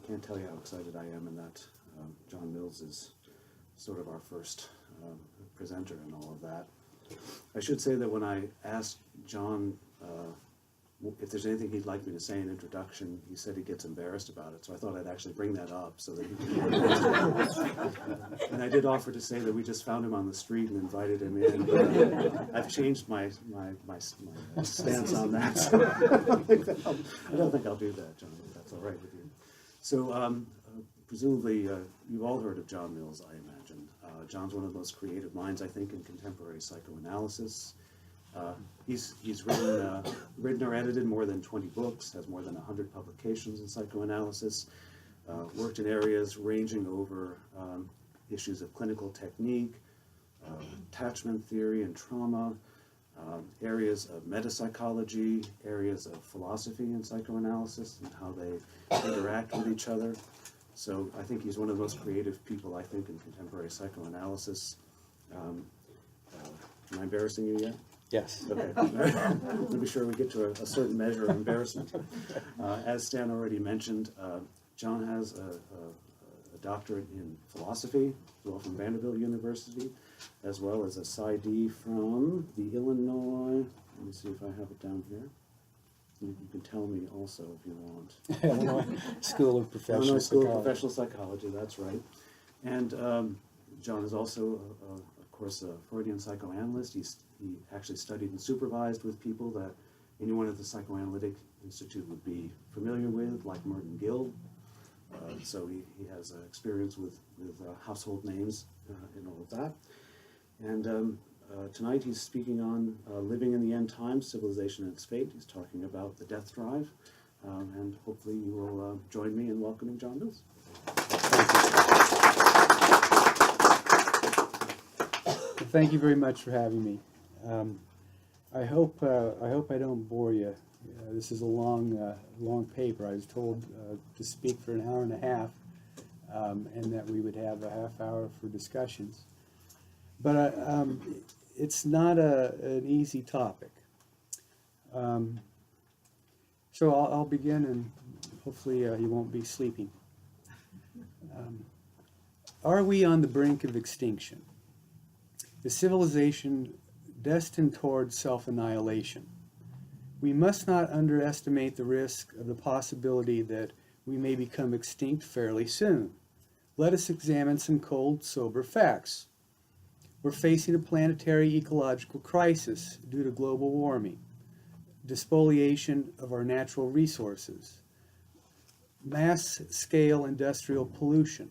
can't tell you how excited I am in that Jon Mills is sort of our first presenter and all of that. I should say that when I asked Jon if there's anything he'd like me to say in introduction, he said he gets embarrassed about it, so I thought I'd actually bring that up so that he could. And I did offer to say that we just found him on the street and invited him in, but I've changed my stance on that, so I don't think I'll do that, Jon, if that's all right with you. So presumably you've all heard of Jon Mills, I imagine. Jon's one of the most creative minds, I think, in contemporary psychoanalysis. He's written or edited more than 20 books, has more than 100 publications in psychoanalysis, worked in areas ranging over issues of clinical technique, attachment theory and trauma, areas of metapsychology, areas of philosophy and psychoanalysis and how they interact with each other. So I think he's one of the most creative people, I think, in contemporary psychoanalysis. Am I embarrassing you yet? Yes. Okay. Let me be sure we get to a certain measure of embarrassment. As Stan already mentioned, Jon has a doctorate in philosophy, well, from Vanderbilt University, as well as a PsyD from the Illinois, let me see if I have it down here. You can tell me also if you want. Illinois School of Professional Illinois School Psychology. of Professional Psychology, that's right. And Jon is also, of course, a Freudian psychoanalyst. He actually studied and supervised with people that anyone at the Psychoanalytic Institute would be familiar with, like Merton Gill. So he has experience with household names and all of that. And tonight he's speaking on Living in the End Times, Civilization and Its Fate. He's talking about the death drive. And hopefully you will join me in welcoming Jon Mills. Thank you very much for having me. I hope I don't bore you. This is a long paper. I was told to speak for an hour and a half, and that we would have a half hour for discussions. But it's not an easy topic. So I'll begin, and hopefully you won't be sleeping. Are we on the brink of extinction? Is civilization destined towards self-annihilation? We must not underestimate the risk of the possibility that we may become extinct fairly soon. Let us examine some cold, sober facts. We're facing a planetary ecological crisis due to global warming, despoliation of our natural resources, mass-scale industrial pollution,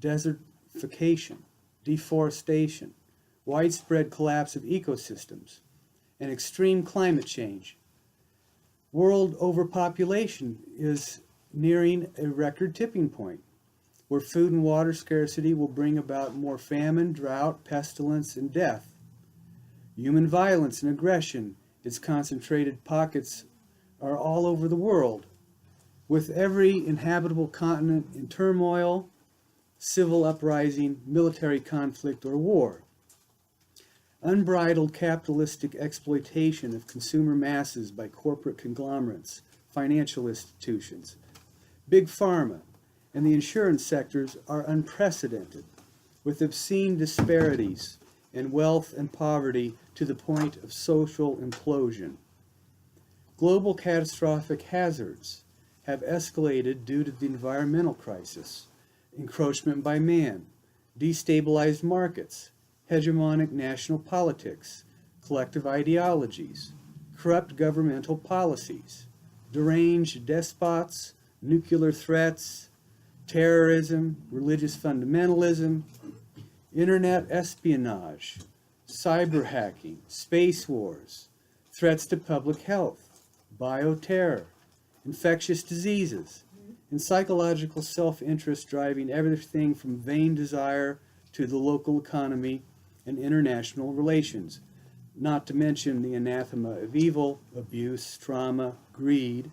desertification, deforestation, widespread collapse of ecosystems, and extreme climate change. World overpopulation is nearing a record tipping point, where food and water scarcity will bring about more famine, drought, pestilence, and death. Human violence and aggression, its concentrated pockets, are all over the world, with every inhabitable continent in turmoil, civil uprising, military conflict, or war. Unbridled capitalistic exploitation of consumer masses by corporate conglomerates, financial institutions, big pharma, and the insurance sectors are unprecedented, with obscene disparities in wealth and poverty to the point of social implosion. Global catastrophic hazards have escalated due to the environmental crisis, encroachment by man, destabilized markets, hegemonic national politics, collective ideologies, corrupt governmental policies, deranged despots, nuclear threats, terrorism, religious fundamentalism, internet espionage, cyber hacking, space wars, threats to public health, bioterror, infectious diseases, and psychological self-interest driving everything from vain desire to the local economy and international relations, not to mention the anathema of evil, abuse, trauma, greed,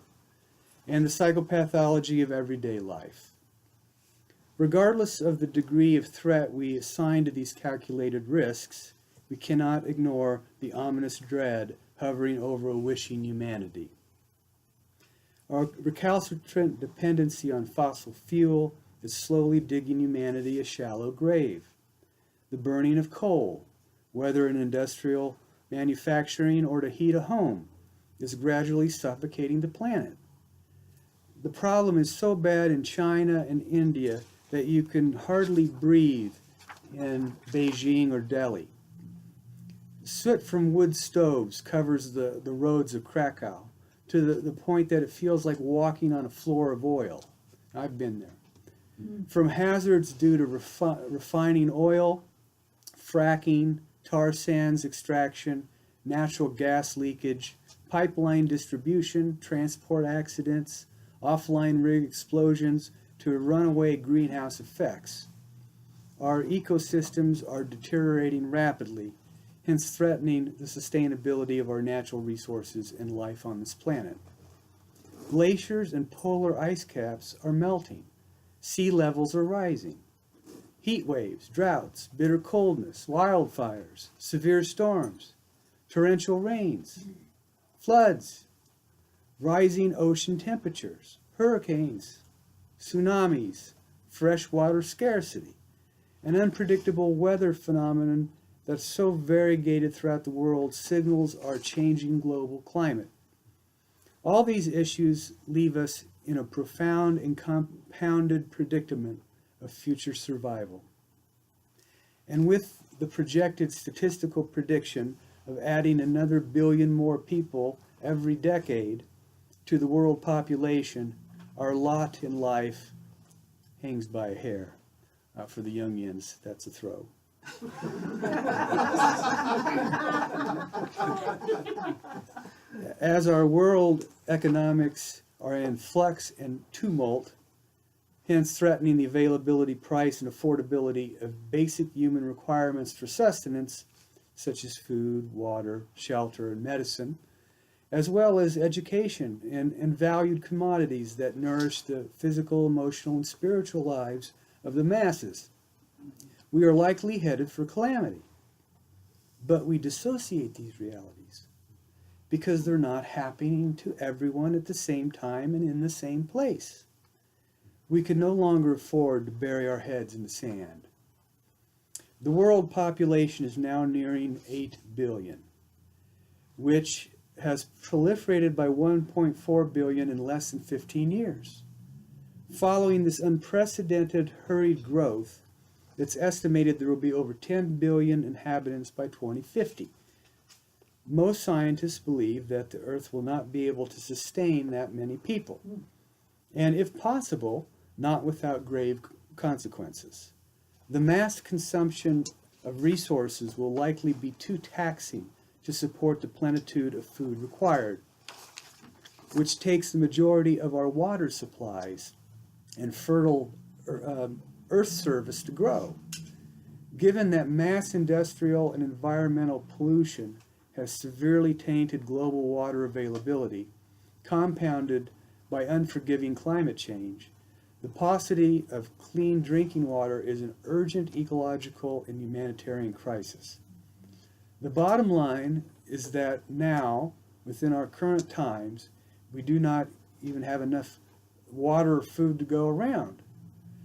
and the psychopathology of everyday life. Regardless of the degree of threat we assign to these calculated risks, we cannot ignore the ominous dread hovering over a wishing humanity. Our recalcitrant dependency on fossil fuel is slowly digging humanity a shallow grave. The burning of coal, whether in industrial manufacturing or to heat a home, is gradually suffocating the planet. The problem is so bad in China and India that you can hardly breathe in Beijing or Delhi. Soot from wood stoves covers the roads of Krakow to the point that it feels like walking on a floor of oil. I've been there. From hazards due to refining oil, fracking, tar sands extraction, natural gas leakage, pipeline distribution, transport accidents, offline rig explosions, to runaway greenhouse effects. Our ecosystems are deteriorating rapidly, hence threatening the sustainability of our natural resources and life on this planet. Glaciers and polar ice caps are melting. Sea levels are rising. Heat waves, droughts, bitter coldness, wildfires, severe storms, torrential rains, floods, rising ocean temperatures, hurricanes, tsunamis, freshwater scarcity, an unpredictable weather phenomenon that's so variegated throughout the world signals our changing global climate. All these issues leave us in a profound and compounded predicament of future survival. And with the projected statistical prediction of adding another billion more people every decade to the world population, our lot in life hangs by a hair. For the Jungians, that's a throw. As our world economics are in flux and tumult, hence threatening the availability, price, and affordability of basic human requirements for sustenance, such as food, water, shelter, and medicine, as well as education and valued commodities that nourish the physical, emotional, and spiritual lives of the masses, we are likely headed for calamity. But we dissociate these realities because they're not happening to everyone at the same time and in the same place. We can no longer afford to bury our heads in the sand. The world population is now nearing 8 billion, which has proliferated by 1.4 billion in less than 15 years. Following this unprecedented, hurried growth, it's estimated there will be over 10 billion inhabitants by 2050. Most scientists believe that the Earth will not be able to sustain that many people, and if possible, not without grave consequences. The mass consumption of resources will likely be too taxing to support the plenitude of food required, which takes the majority of our water supplies and fertile earth surface to grow. Given that mass industrial and environmental pollution has severely tainted global water availability, compounded by unforgiving climate change, the paucity of clean drinking water is an urgent ecological and humanitarian crisis. The bottom line is that now, within our current times, we do not even have enough water or food to go around.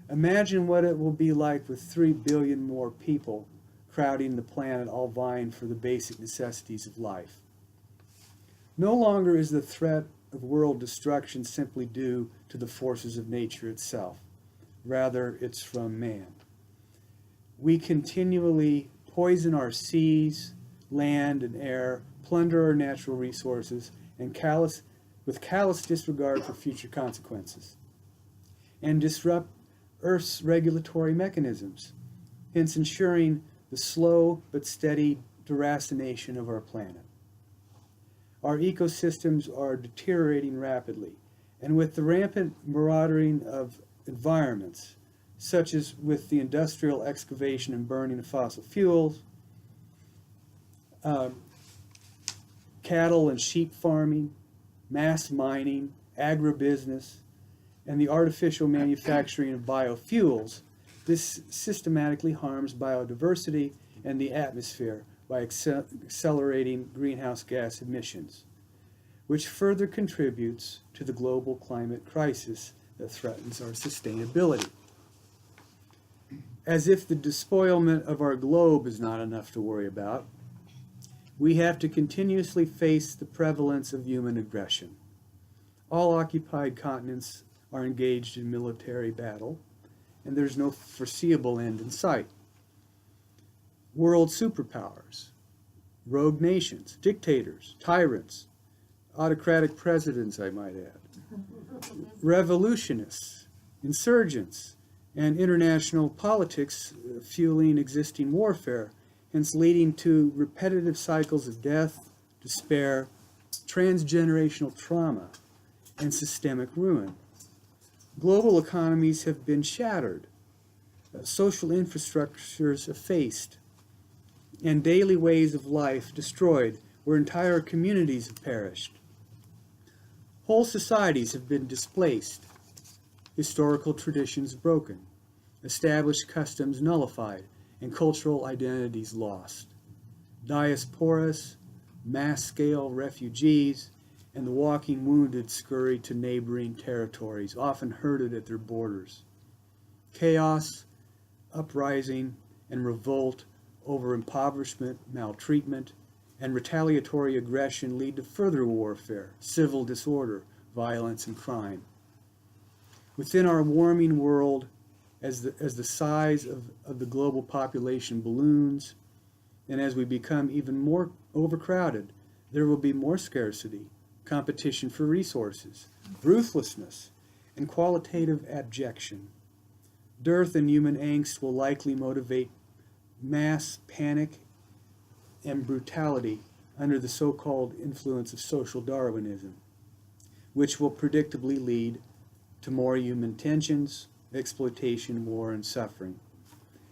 Imagine what it will be like with 3 billion more people crowding the planet, all vying for the basic necessities of life. No longer is the threat of world destruction simply due to the forces of nature itself. Rather, it's from man. We continually poison our seas, land, and air, plunder our natural resources, and with callous disregard for future consequences, and disrupt Earth's regulatory mechanisms, hence ensuring the slow but steady deracination of our planet. Our ecosystems are deteriorating rapidly, and with the rampant marauding of environments, such as with the industrial excavation and burning of fossil fuels, cattle and sheep farming, mass mining, agribusiness, and the artificial manufacturing of biofuels, this systematically harms biodiversity and the atmosphere by accelerating greenhouse gas emissions. which further contributes to the global climate crisis that threatens our sustainability. As if the despoilment of our globe is not enough to worry about, we have to continuously face the prevalence of human aggression. All occupied continents are engaged in military battle, and there's no foreseeable end in sight. World superpowers, rogue nations, dictators, tyrants, autocratic presidents, I might add, revolutionists, insurgents, and international politics fueling existing warfare, hence leading to repetitive cycles of death, despair, transgenerational trauma, and systemic ruin. Global economies have been shattered, social infrastructures effaced, and daily ways of life destroyed, where entire communities have perished. Whole societies have been displaced, historical traditions broken, established customs nullified, and cultural identities lost. Diasporas, mass-scale refugees, and the walking wounded scurry to neighboring territories, often herded at their borders. Chaos, uprising, and revolt over impoverishment, maltreatment, and retaliatory aggression lead to further warfare, civil disorder, violence, and crime. Within our warming world, as the size of the global population balloons, and as we become even more overcrowded, there will be more scarcity, competition for resources, ruthlessness, and qualitative abjection. Dearth and human angst will likely motivate mass panic and brutality under the so-called influence of social Darwinism, which will predictably lead to more human tensions, exploitation, war, and suffering.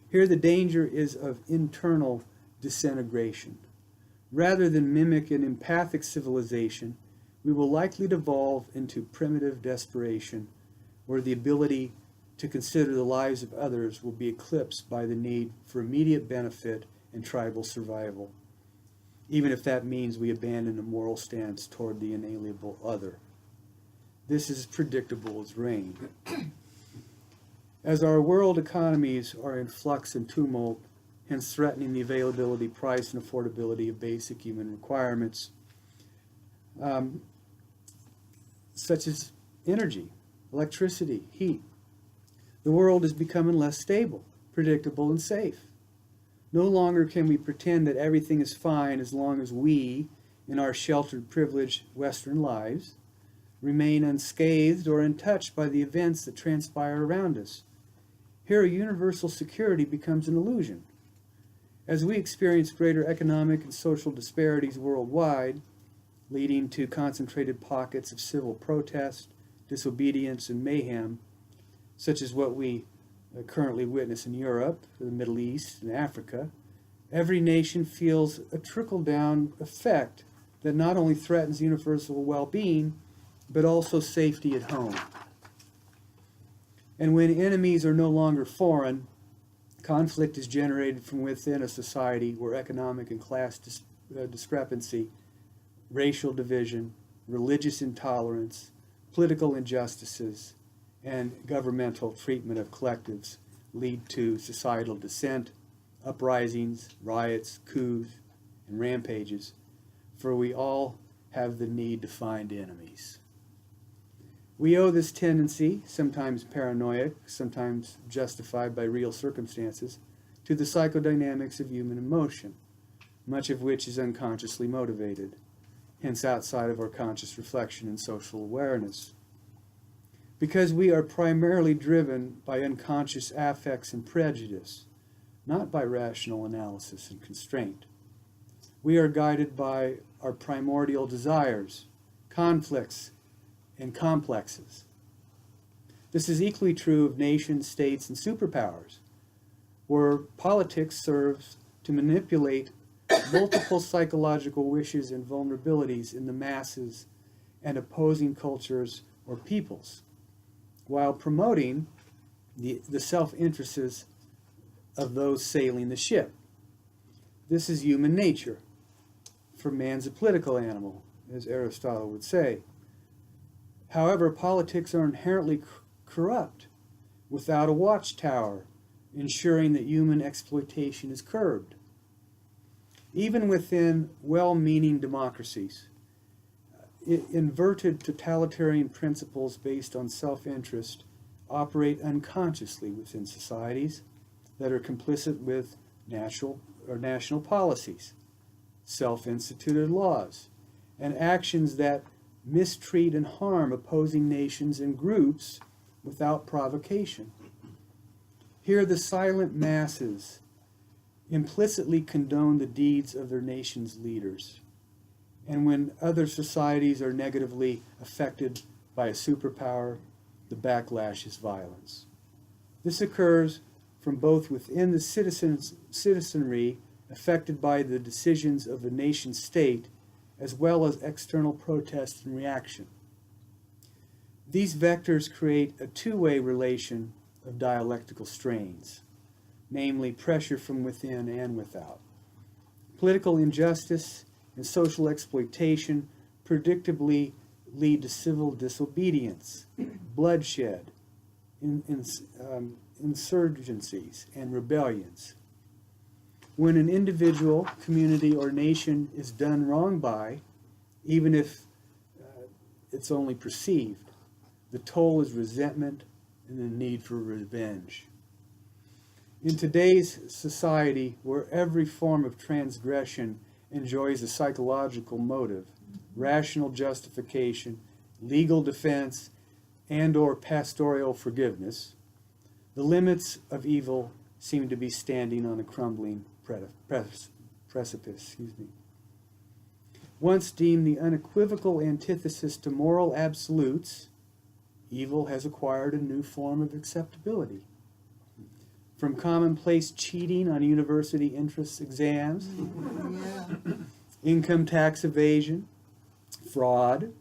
Here the danger is of internal disintegration. Rather than mimic an empathic civilization, we will likely devolve into primitive desperation, where the ability to consider the lives of others will be eclipsed by the need for immediate benefit and tribal survival, even if that means we abandon a moral stance toward the inalienable other. This is predictable as rain. As our world economies are in flux and tumult, hence threatening the availability, price, and affordability of basic human requirements, such as energy, electricity, heat, the world is becoming less stable, predictable, and safe. No longer can we pretend that everything is fine as long as we, in our sheltered, privileged Western lives, remain unscathed or untouched by the events that transpire around us. Here, a universal security becomes an illusion. As we experience greater economic and social disparities worldwide, leading to concentrated pockets of civil protest, disobedience, and mayhem, such as what we currently witness in Europe, the Middle East, and Africa, every nation feels a trickle-down effect that not only threatens universal well-being, but also safety at home. And when enemies are no longer foreign, conflict is generated from within a society where economic and class discrepancy, racial division, religious intolerance, political injustices, and governmental treatment of collectives lead to societal dissent, uprisings, riots, coups, and rampages, for we all have the need to find enemies. We owe this tendency, sometimes paranoid, sometimes justified by real circumstances, to the psychodynamics of human emotion, much of which is unconsciously motivated, hence outside of our conscious reflection and social awareness. Because we are primarily driven by unconscious affects and prejudice, not by rational analysis and constraint. We are guided by our primordial desires, conflicts, and complexes. This is equally true of nations, states, and superpowers, where politics serves to manipulate multiple psychological wishes and vulnerabilities in the masses and opposing cultures or peoples, while promoting the self-interests of those sailing the ship. This is human nature, for man's a political animal, as Aristotle would say. However, politics are inherently corrupt without a watchtower ensuring that human exploitation is curbed. Even within well-meaning democracies, inverted totalitarian principles based on self-interest operate unconsciously within societies that are complicit with national policies, self-instituted laws, and actions that mistreat and harm opposing nations and groups without provocation. Here the silent masses implicitly condone the deeds of their nation's leaders. And when other societies are negatively affected by a superpower, the backlash is violence. This occurs from both within the citizenry affected by the decisions of the nation state, as well as external protest and reaction. These vectors create a two-way relation of dialectical strains, namely pressure from within and without. Political injustice and social exploitation predictably lead to civil disobedience, bloodshed, insurgencies, and rebellions. When an individual, community, or nation is done wrong by, even if it's only perceived, the toll is resentment and the need for revenge. In today's society, where every form of transgression enjoys a psychological motive, rational justification, legal defense, and/or pastoral forgiveness, the limits of evil seem to be standing on a crumbling precipice. Once deemed the unequivocal antithesis to moral absolutes, evil has acquired a new form of acceptability. From commonplace cheating on university entrance exams, income tax evasion, fraud,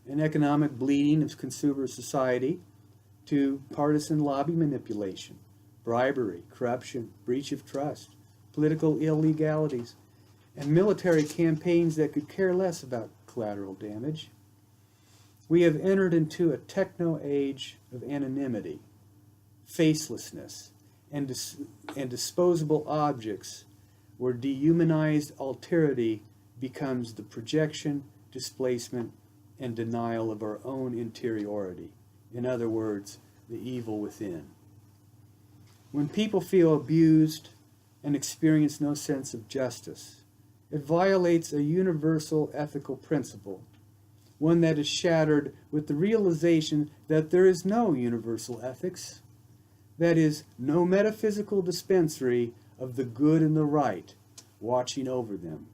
and economic bleeding of consumer society, to partisan lobby manipulation, bribery, corruption, breach of trust, political illegalities, and military campaigns that could care less about collateral damage. We have entered into a techno-age of anonymity, facelessness, and disposable objects, where dehumanized alterity becomes the projection, displacement, and denial of our own interiority. In other words, the evil within. When people feel abused and experience no sense of justice, it violates a universal ethical principle, one that is shattered with the realization that there is no universal ethics, that is, no metaphysical dispensary of the good and the right watching over them.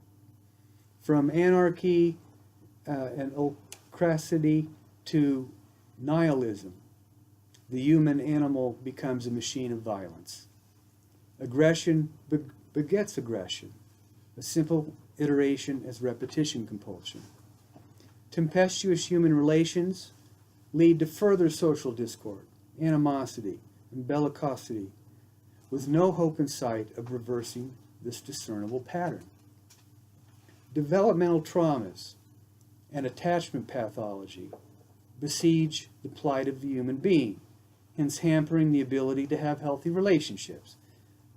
From anarchy and ocracy to nihilism, the human animal becomes a machine of violence. Aggression begets aggression, a simple iteration as repetition compulsion. Tempestuous human relations lead to further social discord, animosity, and bellicosity, with no hope in sight of reversing this discernible pattern. Developmental traumas and attachment pathology besiege the plight of the human being, hence hampering the ability to have healthy relationships,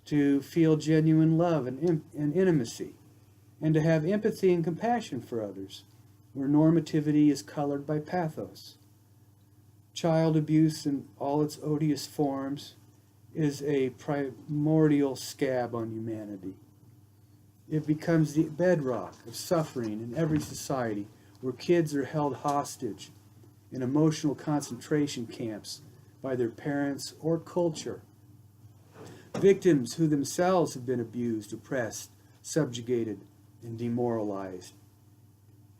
to feel genuine love and intimacy, and to have empathy and compassion for others, where normativity is colored by pathos. Child abuse in all its odious forms is a primordial scab on humanity. It becomes the bedrock of suffering in every society, where kids are held hostage in emotional concentration camps by their parents or culture. Victims who themselves have been abused, oppressed, subjugated, and demoralized.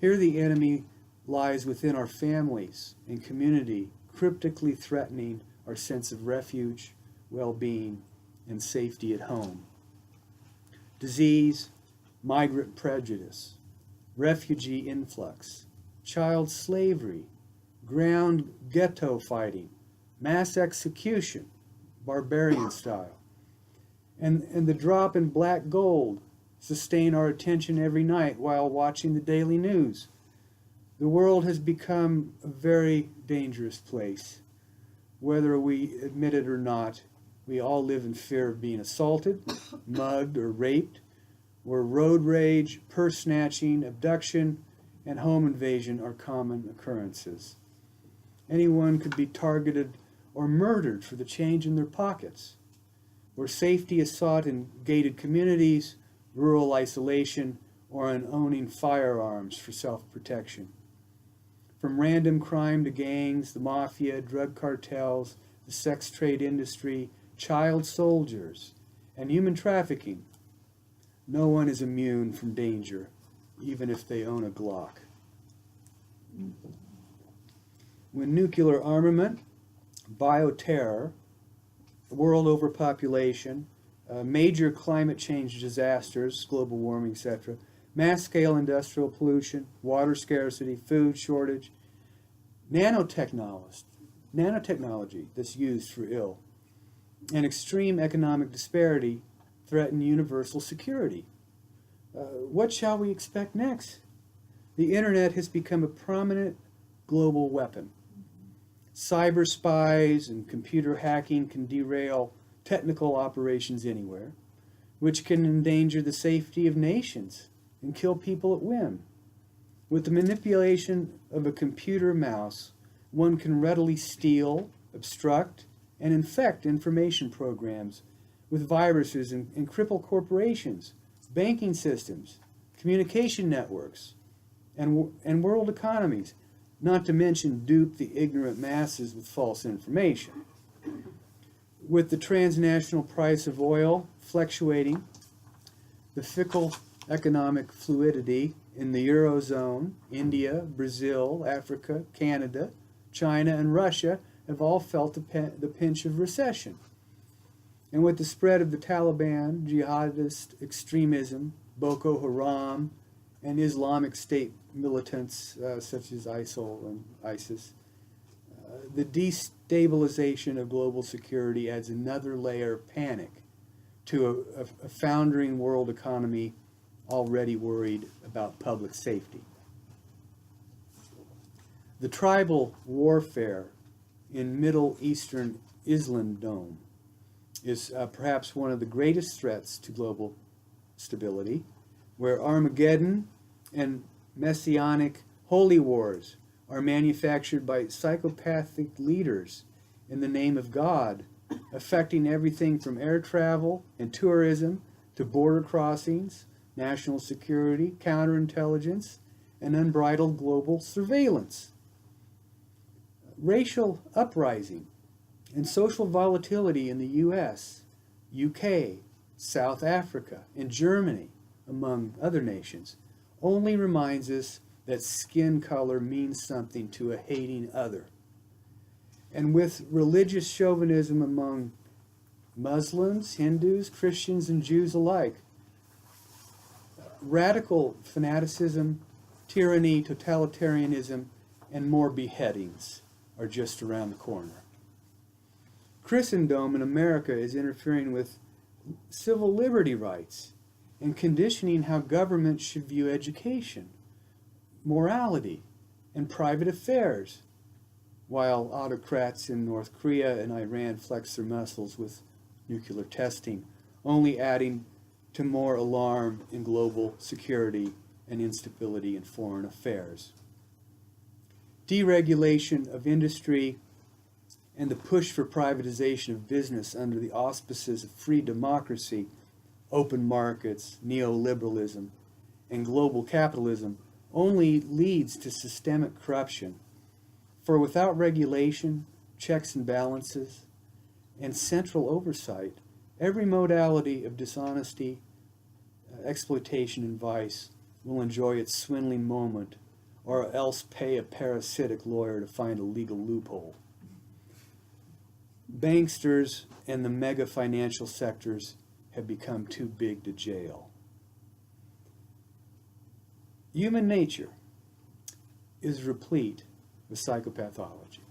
Here the enemy lies within our families and community, cryptically threatening our sense of refuge, well-being, and safety at home. Disease, migrant prejudice, refugee influx, child slavery, ground ghetto fighting, mass execution, barbarian style, and the drop in black gold sustain our attention every night while watching the daily news. The world has become a very dangerous place. Whether we admit it or not, we all live in fear of being assaulted, mugged, or raped, where road rage, purse snatching, abduction, and home invasion are common occurrences. Anyone could be targeted or murdered for the change in their pockets, where safety is sought in gated communities, rural isolation, or in owning firearms for self-protection. From random crime to gangs, the mafia, drug cartels, the sex trade industry, child soldiers, and human trafficking, no one is immune from danger, even if they own a Glock. When nuclear armament, bioterror, world overpopulation, major climate change disasters, global warming, etc., mass-scale industrial pollution, water scarcity, food shortage, nanotechnology that's used for ill, and extreme economic disparity threaten universal security. What shall we expect next? The internet has become a prominent global weapon. Cyber spies and computer hacking can derail technical operations anywhere, which can endanger the safety of nations and kill people at whim. With the manipulation of a computer mouse, one can readily steal, obstruct, and infect information programs with viruses and cripple corporations, banking systems, communication networks, and world economies, not to mention dupe the ignorant masses with false information. With the transnational price of oil fluctuating, the fickle economic fluidity in the Eurozone, India, Brazil, Africa, Canada, China, and Russia have all felt the pinch of recession. And with the spread of the Taliban, jihadist extremism, Boko Haram, and Islamic State militants such as ISIL and ISIS, the destabilization of global security adds another layer of panic to a foundering world economy already worried about public safety. The tribal warfare in Middle Eastern Islamdom is perhaps one of the greatest threats to global stability, where Armageddon and messianic holy wars are manufactured by psychopathic leaders in the name of God, affecting everything from air travel and tourism to border crossings, national security, counterintelligence, and unbridled global surveillance. Racial uprising and social volatility in the US, UK, South Africa, and Germany, among other nations, only reminds us that skin color means something to a hating other. And with religious chauvinism among Muslims, Hindus, Christians, and Jews alike, radical fanaticism, tyranny, totalitarianism, and more beheadings are just around the corner. Christendom in America is interfering with civil liberty rights and conditioning how governments should view education, morality, and private affairs, while autocrats in North Korea and Iran flex their muscles with nuclear testing, only adding to more alarm in global security and instability in foreign affairs. Deregulation of industry and the push for privatization of business under the auspices of free democracy, open markets, neoliberalism, and global capitalism only leads to systemic corruption. For without regulation, checks and balances, and central oversight, every modality of dishonesty, exploitation, and vice will enjoy its swindling moment, or else pay a parasitic lawyer to find a legal loophole. Banksters and the mega financial sectors have become too big to jail. Human nature is replete with psychopathology.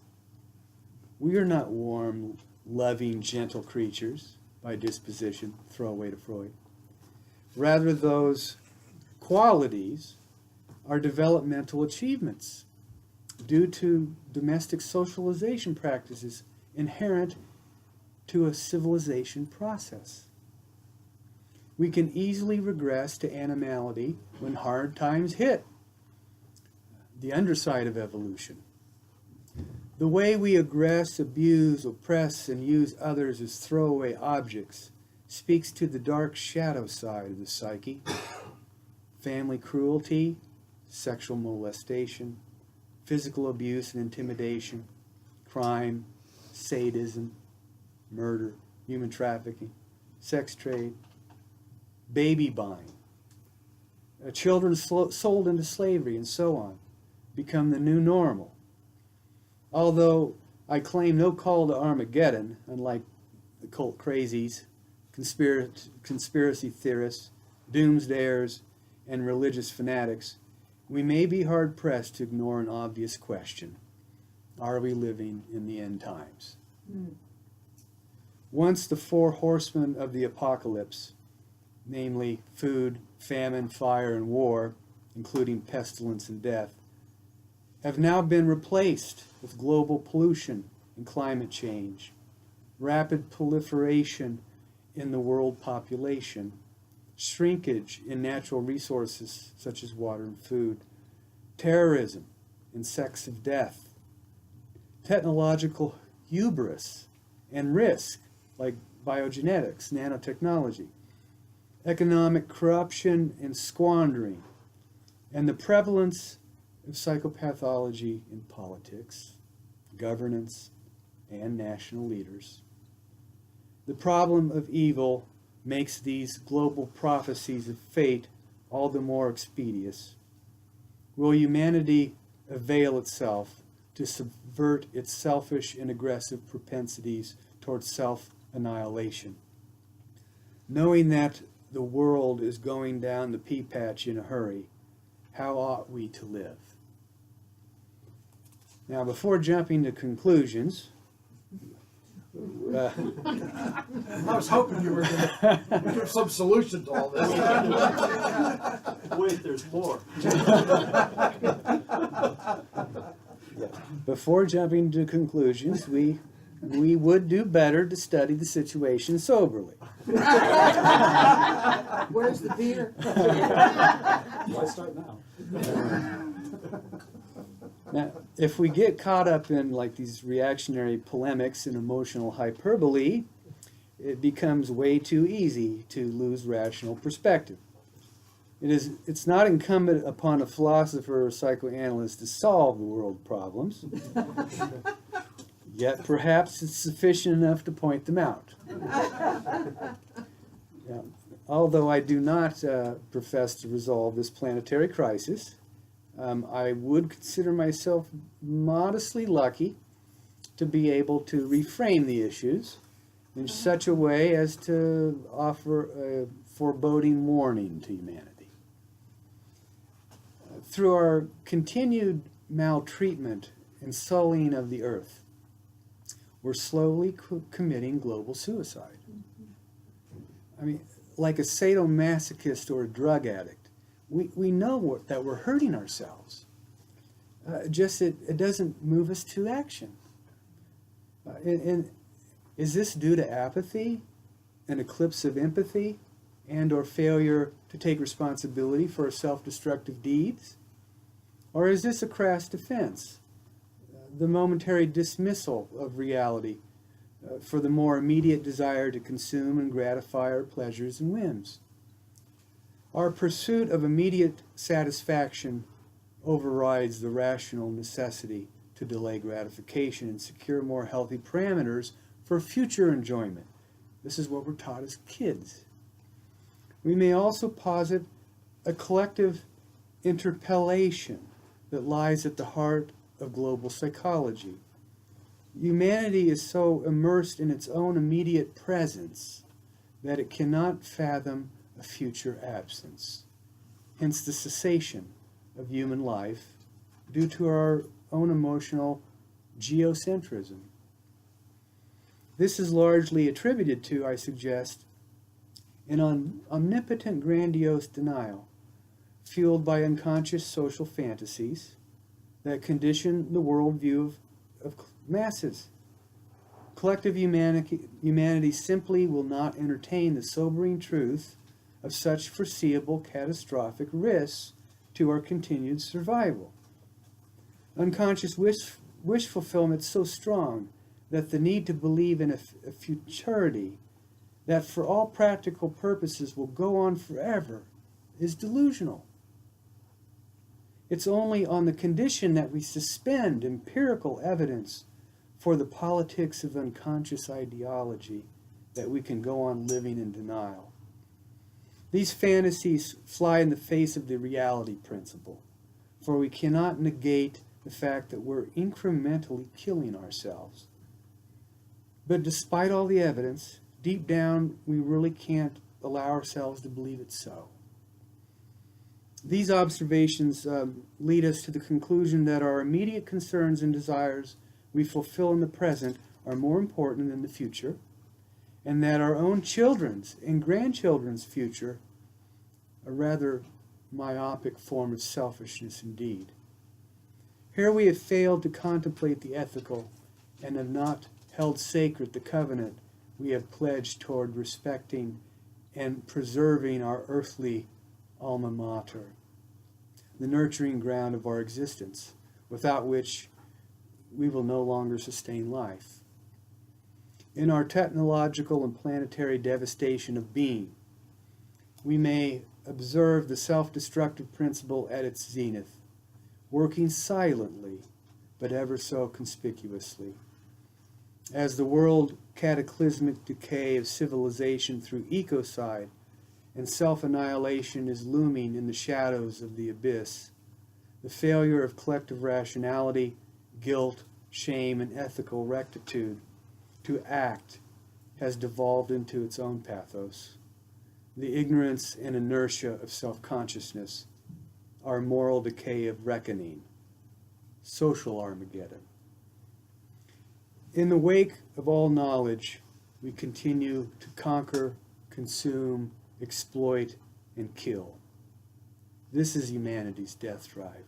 We are not warm, loving, gentle creatures by disposition, throw away to Freud. Rather, those qualities our developmental achievements due to domestic socialization practices inherent to a civilization process. We can easily regress to animality when hard times hit, the underside of evolution. The way we aggress, abuse, oppress, and use others as throwaway objects speaks to the dark shadow side of the psyche. Family cruelty, sexual molestation, physical abuse and intimidation, crime, sadism, murder, human trafficking, sex trade, baby buying, children sold into slavery, and so on, become the new normal. Although I claim no call to Armageddon, unlike the cult crazies, conspiracy theorists, doomsdayers, and religious fanatics, we may be hard-pressed to ignore an obvious question. Are we living in the end times? Once the four horsemen of the apocalypse, namely food, famine, fire, and war, including pestilence and death, have now been replaced with global pollution and climate change, rapid proliferation in the world population, shrinkage in natural resources such as water and food, terrorism and sects of death, technological hubris and risk like biogenetics, nanotechnology, economic corruption and squandering, and the prevalence of psychopathology in politics, governance, and national leaders. The problem of evil makes these global prophecies of fate all the more expeditious. Will humanity avail itself to subvert its selfish and aggressive propensities towards self-annihilation? Knowing that the world is going down the pea patch in a hurry, how ought we to live? Now, before jumping to conclusions, I was hoping you were going to give some solution to all this. Wait, there's more. before jumping to conclusions, we would do better to study the situation soberly. Where's the beer? Why start now? Now, if we get caught up in like these reactionary polemics and emotional hyperbole, it becomes way too easy to lose rational perspective. It's not incumbent upon a philosopher or psychoanalyst to solve the world problems, yet perhaps it's sufficient enough to point them out. Yeah. Although I do not profess to resolve this planetary crisis, I would consider myself modestly lucky to be able to reframe the issues in such a way as to offer a foreboding warning to humanity. Through our continued maltreatment and sullying of the earth, we're slowly committing global suicide. I mean, like a sadomasochist or a drug addict, we know that we're hurting ourselves. Just it doesn't move us to action. And is this due to apathy, an eclipse of empathy, and or failure to take responsibility for our self-destructive deeds? Or is this a crass defense, the momentary dismissal of reality for the more immediate desire to consume and gratify our pleasures and whims? Our pursuit of immediate satisfaction overrides the rational necessity to delay gratification and secure more healthy parameters for future enjoyment. This is what we're taught as kids. We may also posit a collective interpellation that lies at the heart of global psychology. Humanity is so immersed in its own immediate presence that it cannot fathom a future absence. Hence the cessation of human life due to our own emotional geocentrism. This is largely attributed to, I suggest, an omnipotent grandiose denial, fueled by unconscious social fantasies that condition the worldview of masses. Collective humanity simply will not entertain the sobering truth of such foreseeable catastrophic risks to our continued survival. Unconscious wish fulfillment is so strong that the need to believe in a futurity that for all practical purposes will go on forever is delusional. It's only on the condition that we suspend empirical evidence for the politics of unconscious ideology that we can go on living in denial. These fantasies fly in the face of the reality principle, for we cannot negate the fact that we're incrementally killing ourselves. But despite all the evidence, deep down we really can't allow ourselves to believe it's so. These observations lead us to the conclusion that our immediate concerns and desires we fulfill in the present are more important than the future, and that our own children's and grandchildren's future a rather myopic form of selfishness indeed. Here we have failed to contemplate the ethical and have not held sacred the covenant we have pledged toward respecting and preserving our earthly alma mater, the nurturing ground of our existence, without which we will no longer sustain life. In our technological and planetary devastation of being, we may observe the self-destructive principle at its zenith, working silently but ever so conspicuously. As the world cataclysmic decay of civilization through ecocide and self-annihilation is looming in the shadows of the abyss, the failure of collective rationality, guilt, shame, and ethical rectitude to act has devolved into its own pathos. The ignorance and inertia of self-consciousness, our moral decay of reckoning, social Armageddon. In the wake of all knowledge, we continue to conquer, consume, exploit, and kill. This is humanity's death drive.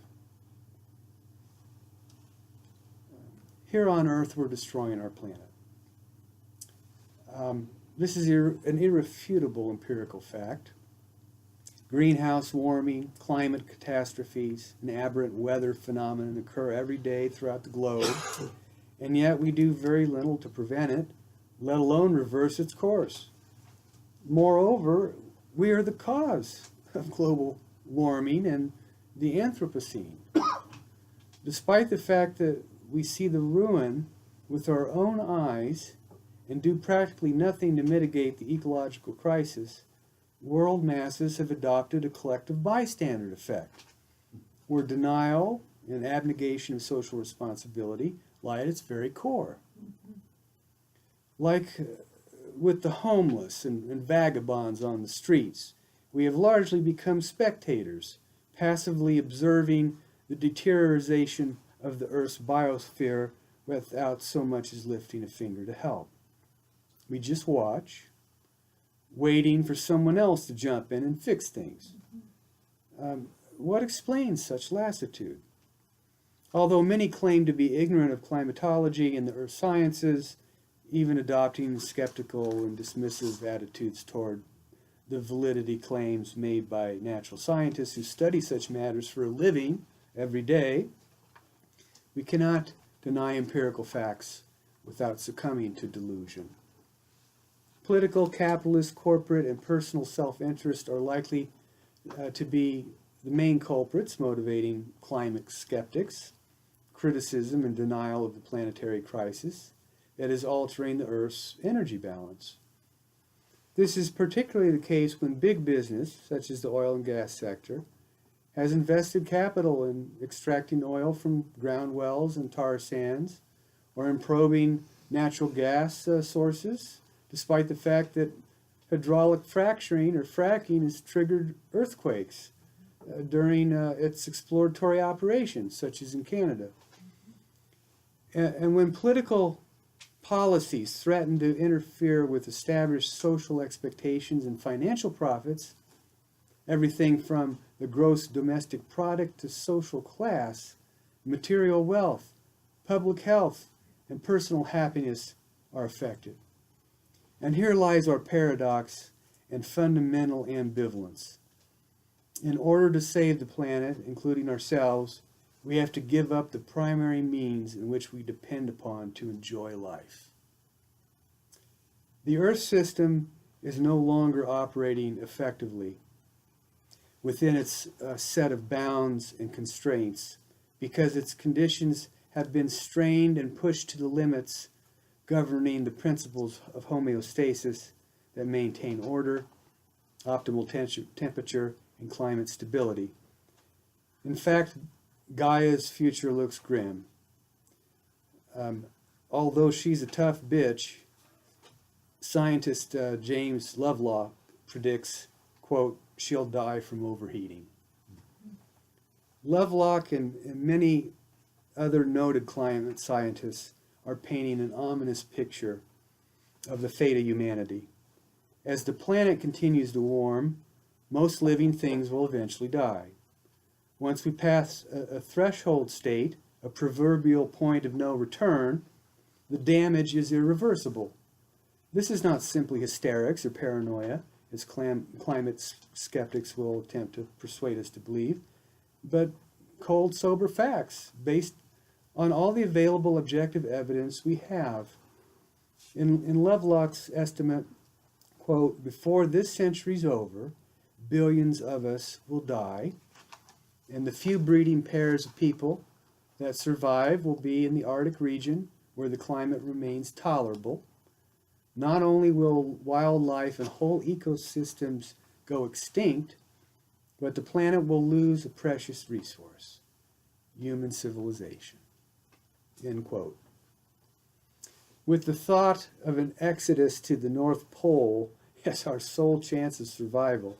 Here on Earth, we're destroying our planet. This is an irrefutable empirical fact. Greenhouse warming, climate catastrophes, and aberrant weather phenomena occur every day throughout the globe, and yet we do very little to prevent it, let alone reverse its course. Moreover, we are the cause of global warming and the Anthropocene. Despite the fact that we see the ruin with our own eyes and do practically nothing to mitigate the ecological crisis, world masses have adopted a collective bystander effect, where denial and abnegation of social responsibility lie at its very core. Like with the homeless and vagabonds on the streets, we have largely become spectators, passively observing the deterioration of the Earth's biosphere without so much as lifting a finger to help. We just watch, waiting for someone else to jump in and fix things. What explains such lassitude? Although many claim to be ignorant of climatology and the earth sciences, even adopting skeptical and dismissive attitudes toward the validity claims made by natural scientists who study such matters for a living every day, we cannot deny empirical facts without succumbing to delusion. Political, capitalist, corporate, and personal self-interest are likely to be the main culprits motivating climate skeptics, criticism and denial of the planetary crisis that is altering the Earth's energy balance. This is particularly the case when big business, such as the oil and gas sector, has invested capital in extracting oil from ground wells and tar sands, or in probing natural gas sources, despite the fact that hydraulic fracturing or fracking has triggered earthquakes during its exploratory operations, such as in Canada. And when political policies threaten to interfere with established social expectations and financial profits, Everything from the gross domestic product to social class, material wealth, public health, and personal happiness are affected. And here lies our paradox and fundamental ambivalence. In order to save the planet, including ourselves, we have to give up the primary means in which we depend upon to enjoy life. The Earth system is no longer operating effectively within its set of bounds and constraints because its conditions have been strained and pushed to the limits governing the principles of homeostasis that maintain order, optimal temperature, and climate stability. In fact, Gaia's future looks grim. Although she's a tough bitch, scientist James Lovelock predicts, quote, she'll die from overheating. Lovelock and many other noted climate scientists are painting an ominous picture of the fate of humanity. As the planet continues to warm, most living things will eventually die. Once we pass a threshold state, a proverbial point of no return, the damage is irreversible. This is not simply hysterics or paranoia, as climate skeptics will attempt to persuade us to believe, but cold, sober facts based on all the available objective evidence we have. In Lovelock's estimate, quote, before this century's over, billions of us will die, and the few breeding pairs of people that survive will be in the Arctic region where the climate remains tolerable. Not only will wildlife and whole ecosystems go extinct, but the planet will lose a precious resource, human civilization. End quote. With the thought of an exodus to the North Pole as our sole chance of survival,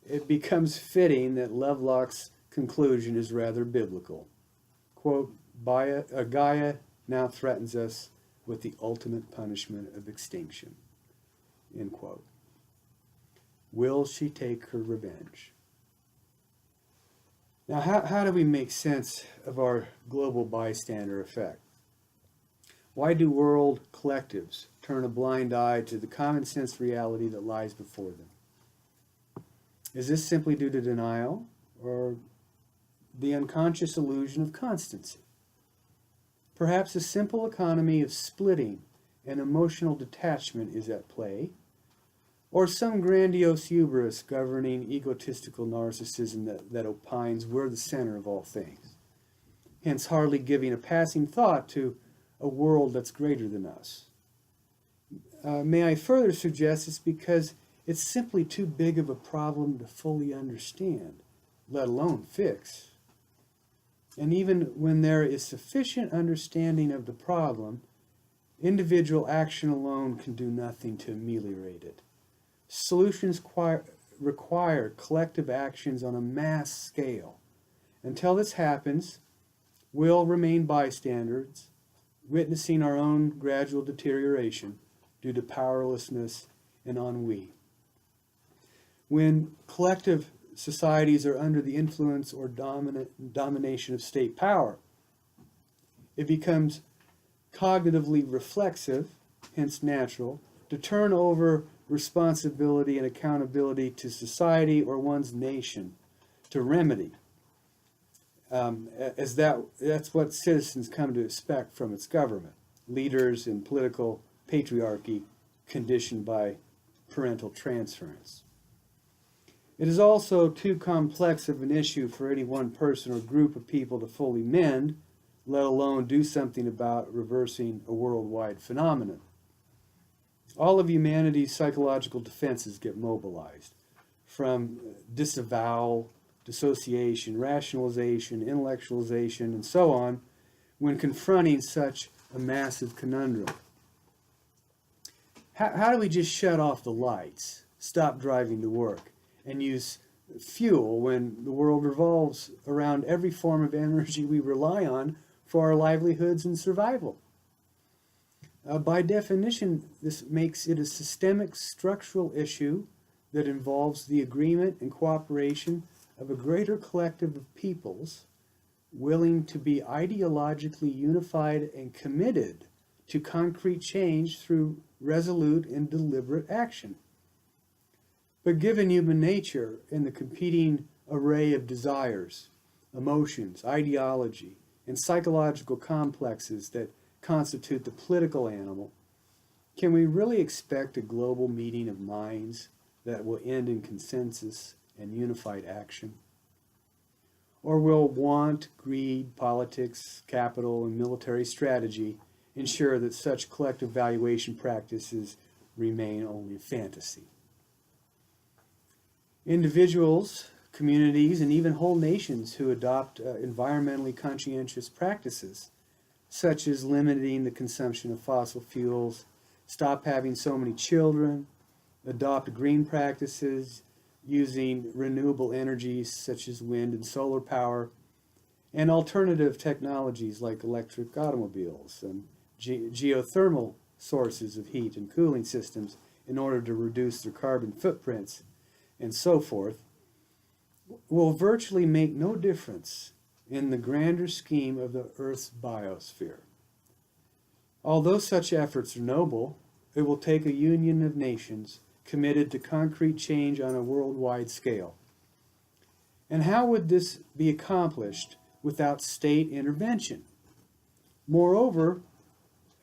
it becomes fitting that Lovelock's conclusion is rather biblical. Quote, Gaia now threatens us with the ultimate punishment of extinction. End quote. Will she take her revenge? Now, how do we make sense of our global bystander effect? Why do world collectives turn a blind eye to the common sense reality that lies before them? Is this simply due to denial or the unconscious illusion of constancy? Perhaps a simple economy of splitting and emotional detachment is at play, or some grandiose hubris governing egotistical narcissism that opines we're the center of all things, hence hardly giving a passing thought to a world that's greater than us. May I further suggest it's because it's simply too big of a problem to fully understand, let alone fix. And even when there is sufficient understanding of the problem, individual action alone can do nothing to ameliorate it. Solutions require collective actions on a mass scale. Until this happens, we'll remain bystanders, witnessing our own gradual deterioration due to powerlessness and ennui. When collective societies are under the influence or domination of state power, it becomes cognitively reflexive, hence natural, to turn over responsibility and accountability to society or one's nation to remedy, as that's what citizens come to expect from its government, leaders in political patriarchy conditioned by parental transference. It is also too complex of an issue for any one person or group of people to fully mend, let alone do something about reversing a worldwide phenomenon. All of humanity's psychological defenses get mobilized, from disavowal, dissociation, rationalization, intellectualization, and so on, when confronting such a massive conundrum. How do we just shut off the lights, stop driving to work, and use fuel when the world revolves around every form of energy we rely on for our livelihoods and survival? By definition, this makes it a systemic structural issue that involves the agreement and cooperation of a greater collective of peoples willing to be ideologically unified and committed to concrete change through resolute and deliberate action. But given human nature and the competing array of desires, emotions, ideology, and psychological complexes that constitute the political animal, can we really expect a global meeting of minds that will end in consensus and unified action? Or will want, greed, politics, capital, and military strategy ensure that such collective valuation practices remain only a fantasy? Individuals, communities, and even whole nations who adopt environmentally conscientious practices, such as limiting the consumption of fossil fuels, stop having so many children, adopt green practices, using renewable energies such as wind and solar power, and alternative technologies like electric automobiles and geothermal sources of heat and cooling systems in order to reduce their carbon footprints, and so forth, will virtually make no difference in the grander scheme of the Earth's biosphere. Although such efforts are noble, it will take a union of nations committed to concrete change on a worldwide scale. And how would this be accomplished without state intervention? Moreover,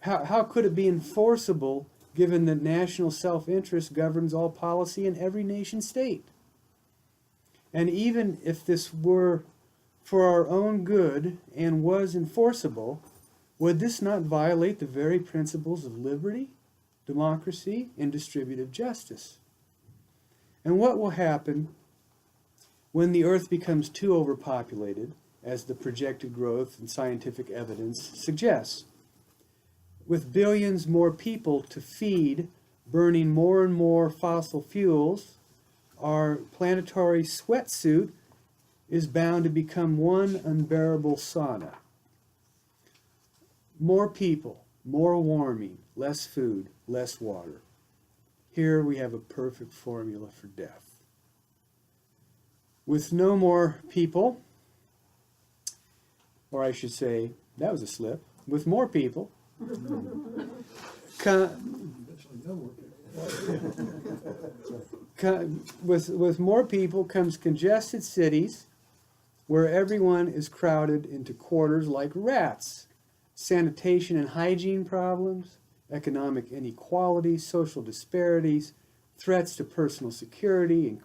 how could it be enforceable given that national self-interest governs all policy in every nation state? And even if this were for our own good and was enforceable, would this not violate the very principles of liberty, democracy, and distributive justice? And what will happen when the earth becomes too overpopulated, as the projected growth and scientific evidence suggests? With billions more people to feed, burning more and more fossil fuels, our planetary sweatsuit is bound to become one unbearable sauna. More people, more warming, less food, less water. Here we have a perfect formula for death. With no more people, or I should say, that was a slip, with more people, with more people comes congested cities where everyone is crowded into quarters like rats. Sanitation and hygiene problems, economic inequality, social disparities, threats to personal security,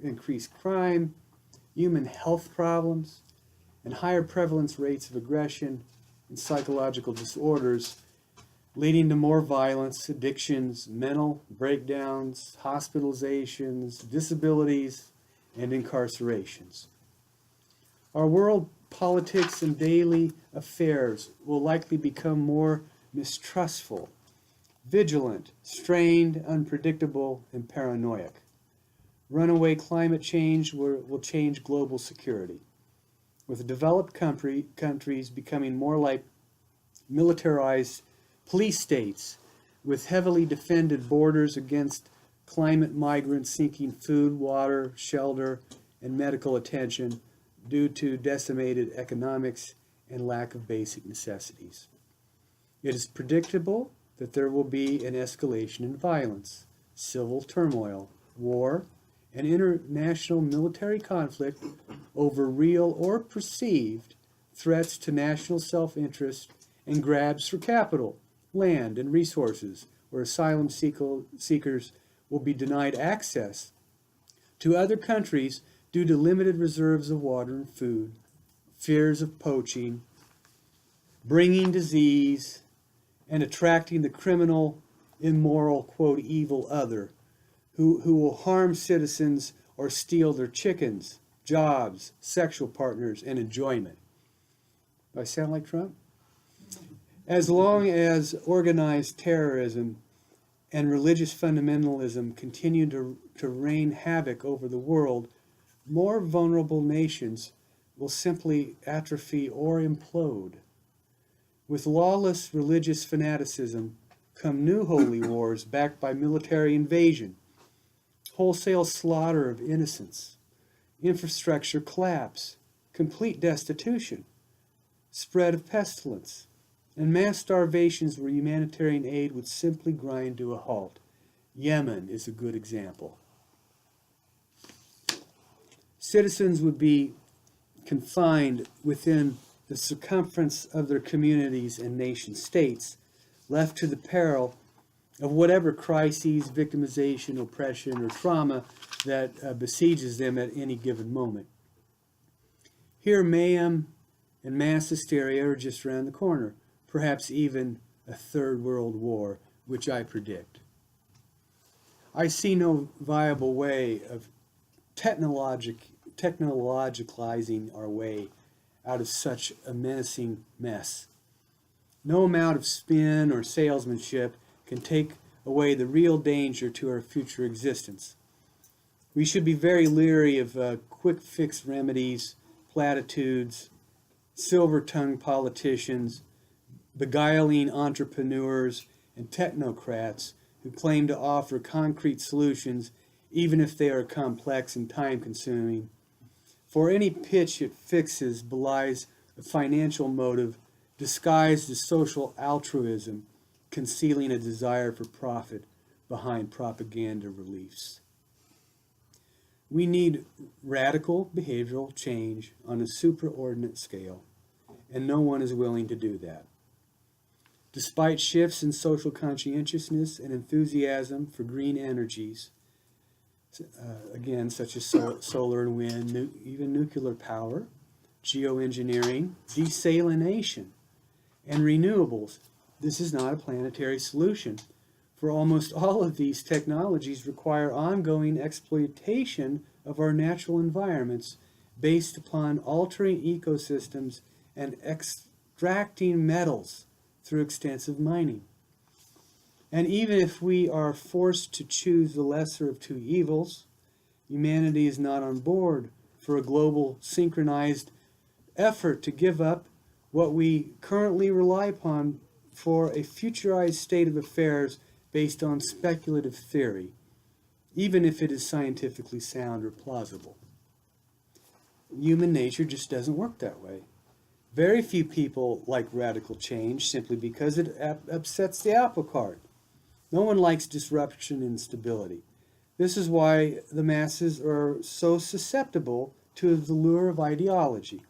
increased crime, human health problems, and higher prevalence rates of aggression and psychological disorders, leading to more violence, addictions, mental breakdowns, hospitalizations, disabilities, and incarcerations. Our world politics and daily affairs will likely become more mistrustful, vigilant, strained, unpredictable, and paranoid. Runaway climate change will change global security, with developed countries becoming more like militarized police states with heavily defended borders against climate migrants seeking food, water, shelter, and medical attention due to decimated economics and lack of basic necessities. It is predictable that there will be an escalation in violence, civil turmoil, war, and international military conflict over real or perceived threats to national self-interest and grabs for capital, land, and resources, where asylum seekers will be denied access to other countries due to limited reserves of water and food, fears of poaching, bringing disease, and attracting the criminal, immoral, quote, evil other, who will harm citizens or steal their chickens, jobs, sexual partners, and enjoyment. Do I sound like Trump? As long as organized terrorism and religious fundamentalism continue to reign havoc over the world, more vulnerable nations will simply atrophy or implode. With lawless religious fanaticism come new holy wars backed by military invasion, wholesale slaughter of innocents, infrastructure collapse, complete destitution, spread of pestilence, and mass starvations where humanitarian aid would simply grind to a halt. Yemen is a good example. Citizens would be confined within the circumference of their communities and nation states, left to the peril of whatever crises, victimization, oppression, or trauma that besieges them at any given moment. Here, mayhem and mass hysteria are just around the corner, perhaps even a third world war, which I predict. I see no viable way of technologicalizing our way out of such a menacing mess. No amount of spin or salesmanship can take away the real danger to our future existence. We should be very leery of quick fix remedies, platitudes, silver-tongued politicians, beguiling entrepreneurs, and technocrats who claim to offer concrete solutions even if they are complex and time-consuming. For any pitch it fixes belies a financial motive disguised as social altruism, concealing a desire for profit behind propaganda reliefs. We need radical behavioral change on a supraordinate scale, and no one is willing to do that. Despite shifts in social conscientiousness and enthusiasm for green energies, again, such as solar and wind, even nuclear power, geoengineering, desalination, and renewables, this is not a planetary solution, for almost all of these technologies require ongoing exploitation of our natural environments based upon altering ecosystems and extracting metals through extensive mining. And even if we are forced to choose the lesser of two evils, humanity is not on board for a global synchronized effort to give up what we currently rely upon for a futurized state of affairs based on speculative theory, even if it is scientifically sound or plausible. Human nature just doesn't work that way. Very few people like radical change simply because it upsets the apple cart. No one likes disruption and instability. This is why the masses are so susceptible to the lure of ideology.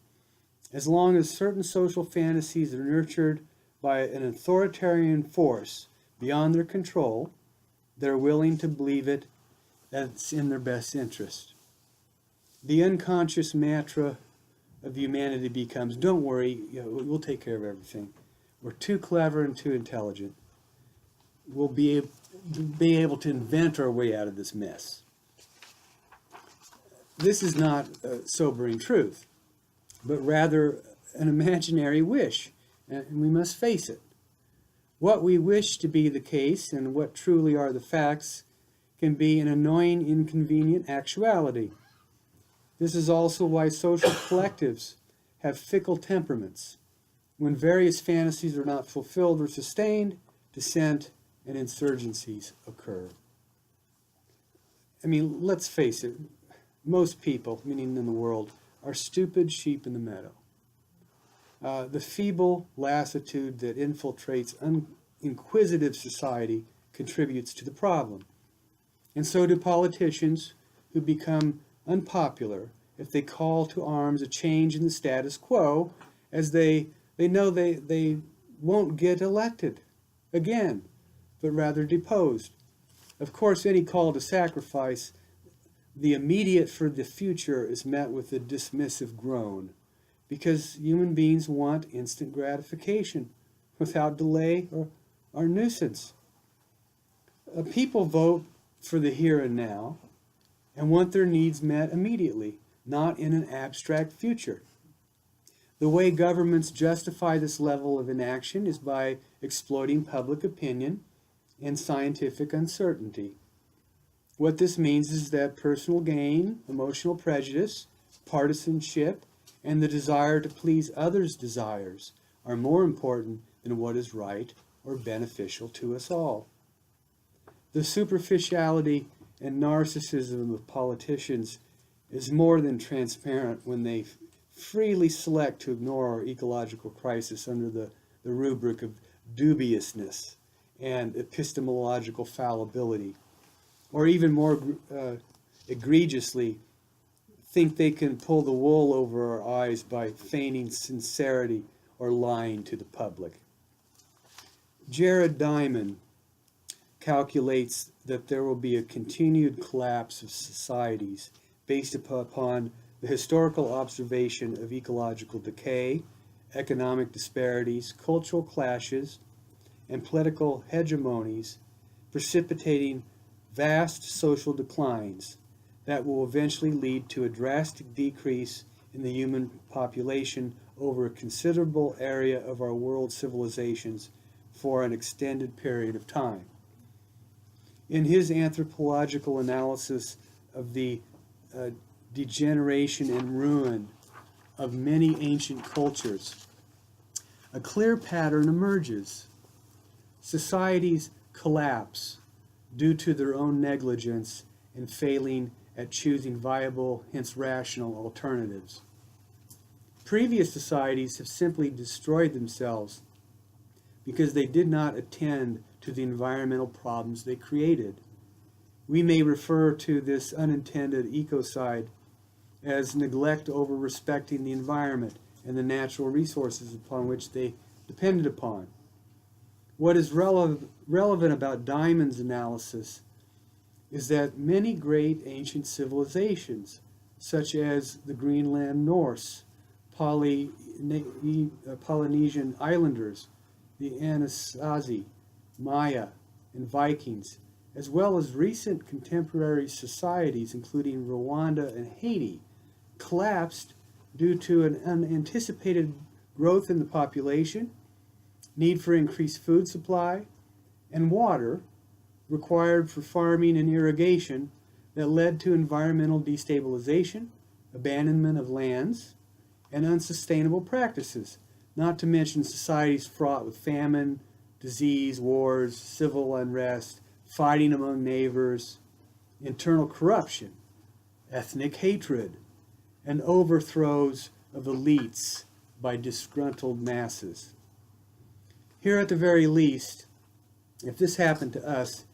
As long as certain social fantasies are nurtured by an authoritarian force beyond their control, they're willing to believe it that's in their best interest. The unconscious mantra of humanity becomes, don't worry, we'll take care of everything. We're too clever and too intelligent. We'll be able to invent our way out of this mess. This is not a sobering truth, but rather an imaginary wish, and we must face it. What we wish to be the case and what truly are the facts can be an annoying, inconvenient actuality. This is also why social collectives have fickle temperaments. When various fantasies are not fulfilled or sustained, dissent and insurgencies occur. I mean, let's face it, most people, meaning in the world, are stupid sheep in the meadow. The feeble lassitude that infiltrates inquisitive society contributes to the problem. And so do politicians who become unpopular if they call to arms a change in the status quo, as they know they won't get elected again, but rather deposed. Of course, any call to sacrifice the immediate for the future is met with a dismissive groan, because human beings want instant gratification without delay or nuisance. People vote for the here and now and want their needs met immediately, not in an abstract future. The way governments justify this level of inaction is by exploiting public opinion and scientific uncertainty. What this means is that personal gain, emotional prejudice, partisanship, and the desire to please others' desires are more important than what is right or beneficial to us all. The superficiality and narcissism of politicians is more than transparent when they freely select to ignore our ecological crisis under the rubric of dubiousness and epistemological fallibility, or even more egregiously, think they can pull the wool over our eyes by feigning sincerity or lying to the public. Jared Diamond calculates that there will be a continued collapse of societies based upon the historical observation of ecological decay, economic disparities, cultural clashes, and political hegemonies, precipitating vast social declines that will eventually lead to a drastic decrease in the human population over a considerable area of our world civilizations for an extended period of time. In his anthropological analysis of the degeneration and ruin of many ancient cultures, a clear pattern emerges. Societies collapse due to their own negligence in failing at choosing viable, hence rational, alternatives. Previous societies have simply destroyed themselves because they did not attend to the environmental problems they created. We may refer to this unintended ecocide as neglect over respecting the environment and the natural resources upon which they depended upon. What is relevant about Diamond's analysis is that many great ancient civilizations, such as the Greenland Norse, Polynesian Islanders, the Anasazi, Maya, and Vikings, as well as recent contemporary societies, including Rwanda and Haiti, collapsed due to an unanticipated growth in the population, need for increased food supply, and water required for farming and irrigation that led to environmental destabilization, abandonment of lands, and unsustainable practices, not to mention societies fraught with famine, disease, wars, civil unrest, fighting among neighbors, internal corruption, ethnic hatred, and overthrows of elites by disgruntled masses. Here at the very least, if this happened to us,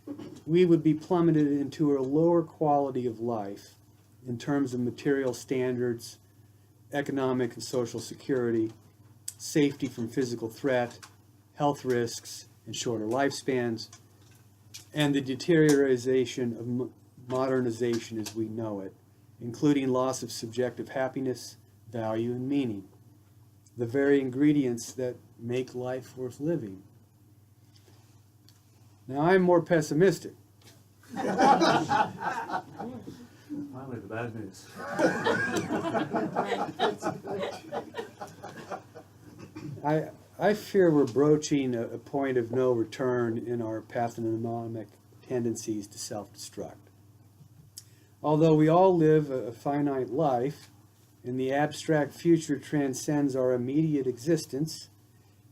we would be plummeted into a lower quality of life in terms of material standards, economic and social security, safety from physical threat, health risks, and shorter lifespans, and the deterioration of modernization as we know it, including loss of subjective happiness, value, and meaning, the very ingredients that make life worth living. Now, I'm more pessimistic. Finally, the bad news. I fear we're broaching a point of no return in our pathognomic tendencies to self-destruct. Although we all live a finite life, and the abstract future transcends our immediate existence,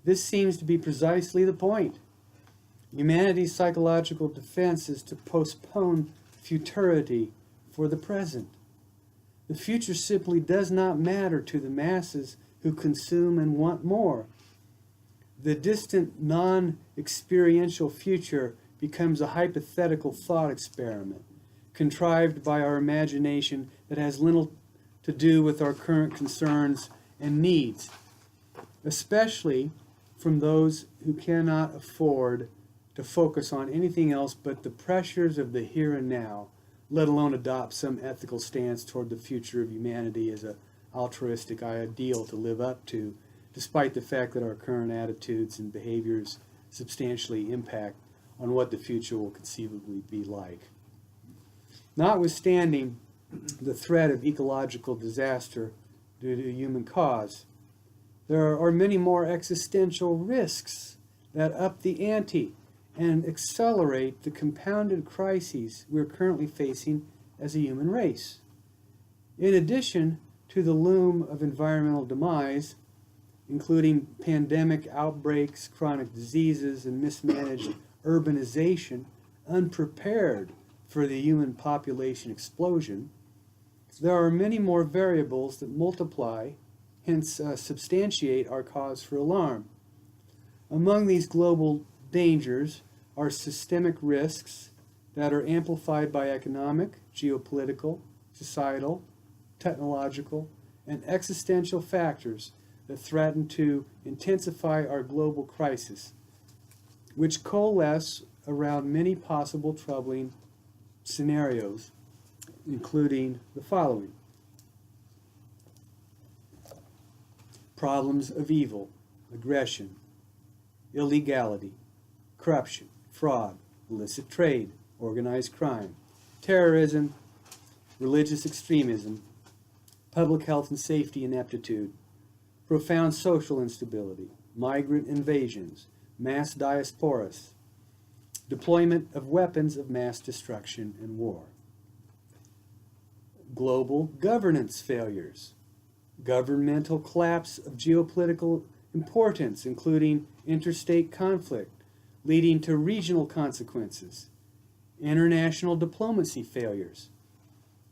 this seems to be precisely the point. Humanity's psychological defense is to postpone futurity for the present. The future simply does not matter to the masses who consume and want more. The distant, non-experiential future becomes a hypothetical thought experiment, contrived by our imagination that has little to do with our current concerns and needs, especially from those who cannot afford to focus on anything else but the pressures of the here and now, let alone adopt some ethical stance toward the future of humanity as an altruistic ideal to live up to, despite the fact that our current attitudes and behaviors substantially impact on what the future will conceivably be like. Notwithstanding the threat of ecological disaster due to human cause, there are many more existential risks that up the ante and accelerate the compounded crises we're currently facing as a human race. In addition to the loom of environmental demise, including pandemic outbreaks, chronic diseases, and mismanaged urbanization, unprepared for the human population explosion, there are many more variables that multiply, hence substantiate our cause for alarm. Among these global dangers are systemic risks that are amplified by economic, geopolitical, societal, technological, and existential factors that threaten to intensify our global crisis, which coalesce around many possible troubling scenarios, including the following: problems of evil, aggression, illegality, corruption, fraud, illicit trade, organized crime, terrorism, religious extremism, public health and safety ineptitude, profound social instability, migrant invasions, mass diasporas, deployment of weapons of mass destruction and war, global governance failures, governmental collapse of geopolitical importance, including interstate conflict, leading to regional consequences, international diplomacy failures,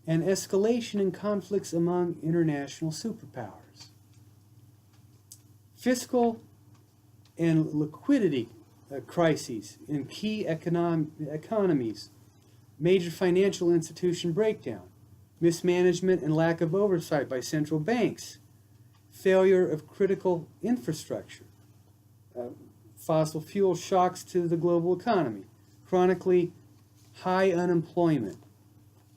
and escalation in conflicts among international superpowers. Fiscal and liquidity crises in key economies, major financial institution breakdown, mismanagement and lack of oversight by central banks, failure of critical infrastructure, fossil fuel shocks to the global economy, chronically high unemployment,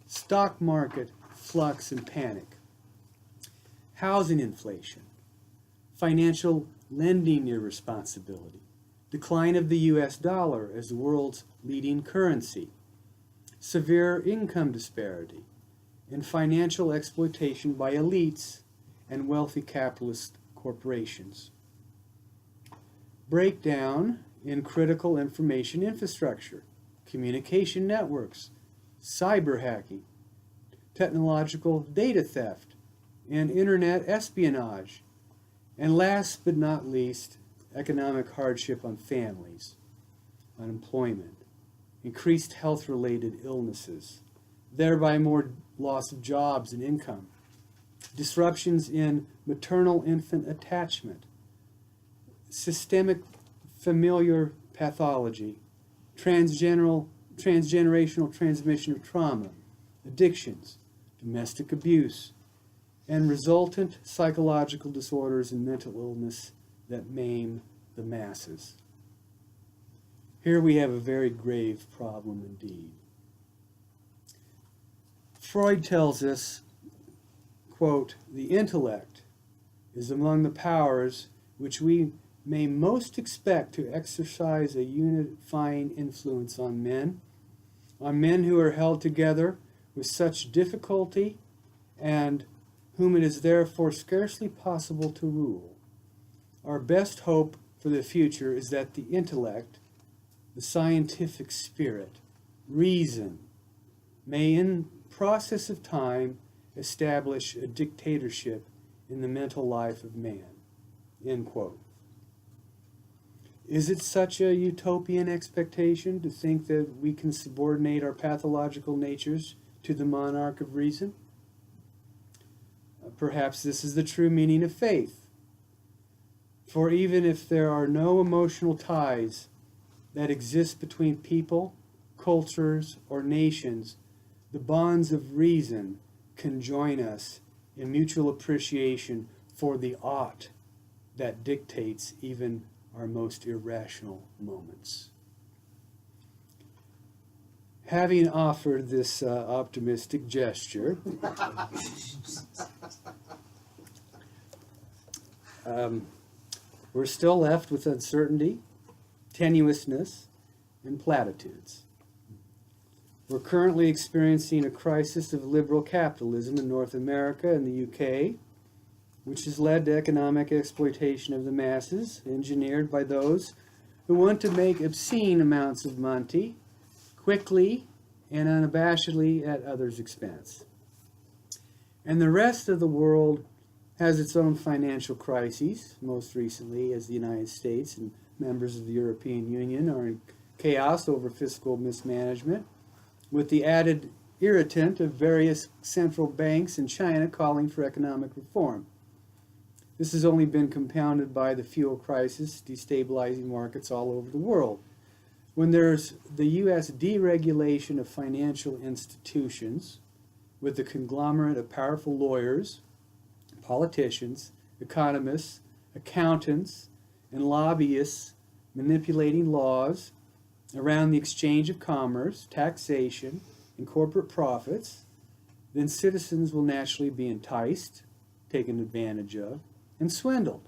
stock market flux and panic, housing inflation, financial lending irresponsibility, decline of the U.S. dollar as the world's leading currency, severe income disparity, and financial exploitation by elites and wealthy capitalist corporations. Breakdown in critical information infrastructure, communication networks, cyber hacking, technological data theft, and internet espionage, and last but not least, economic hardship on families, unemployment, increased health-related illnesses, thereby more loss of jobs and income, disruptions in maternal-infant attachment, systemic familiar pathology, transgenerational transmission of trauma, addictions, domestic abuse, and resultant psychological disorders and mental illness that maim the masses. Here we have a very grave problem indeed. Freud tells us, quote, "The intellect is among the powers which we may most expect to exercise a unifying influence on men who are held together with such difficulty and whom it is therefore scarcely possible to rule. Our best hope for the future is that the intellect, the scientific spirit, reason, may in process of time establish a dictatorship in the mental life of man." End quote. Is it such a utopian expectation to think that we can subordinate our pathological natures to the monarch of reason? Perhaps this is the true meaning of faith. For even if there are no emotional ties that exist between people, cultures, or nations, the bonds of reason can join us in mutual appreciation for the ought that dictates even our most irrational moments. Having offered this optimistic gesture, we're still left with uncertainty, tenuousness, and platitudes. We're currently experiencing a crisis of liberal capitalism in North America and the UK, which has led to economic exploitation of the masses, engineered by those who want to make obscene amounts of money quickly and unabashedly at others' expense. And the rest of the world has its own financial crises, most recently as the United States and members of the European Union are in chaos over fiscal mismanagement, with the added irritant of various central banks in China calling for economic reform. This has only been compounded by the fuel crisis, destabilizing markets all over the world. When there's the U.S. deregulation of financial institutions, with the conglomerate of powerful lawyers, politicians, economists, accountants, and lobbyists manipulating laws around the exchange of commerce, taxation, and corporate profits, then citizens will naturally be enticed, taken advantage of, and swindled,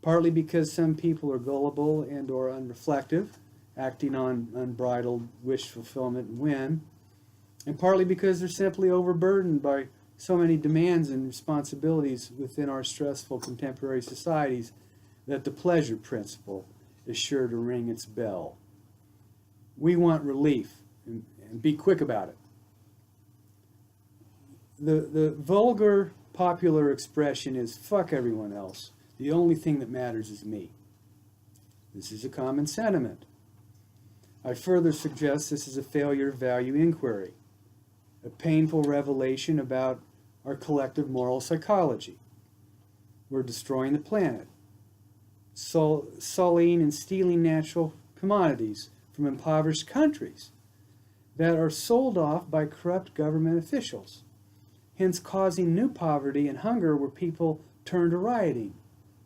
partly because some people are gullible and or unreflective, acting on unbridled wish fulfillment and whim, and partly because they're simply overburdened by so many demands and responsibilities within our stressful contemporary societies that the pleasure principle is sure to ring its bell. We want relief, and be quick about it. The vulgar popular expression is, fuck everyone else. The only thing that matters is me. This is a common sentiment. I further suggest this is a failure of value inquiry, a painful revelation about our collective moral psychology. We're destroying the planet, sullying and stealing natural commodities from impoverished countries that are sold off by corrupt government officials, hence causing new poverty and hunger where people turn to rioting,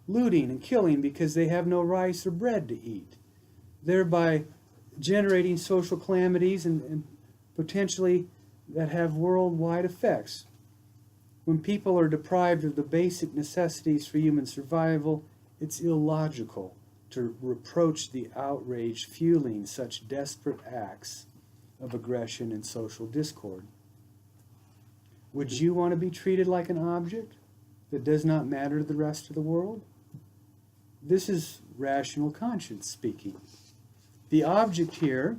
looting, and killing because they have no rice or bread to eat, thereby generating social calamities and potentially that have worldwide effects. When people are deprived of the basic necessities for human survival, it's illogical to reproach the outrage fueling such desperate acts of aggression and social discord. Would you want to be treated like an object that does not matter to the rest of the world? This is rational conscience speaking. The object here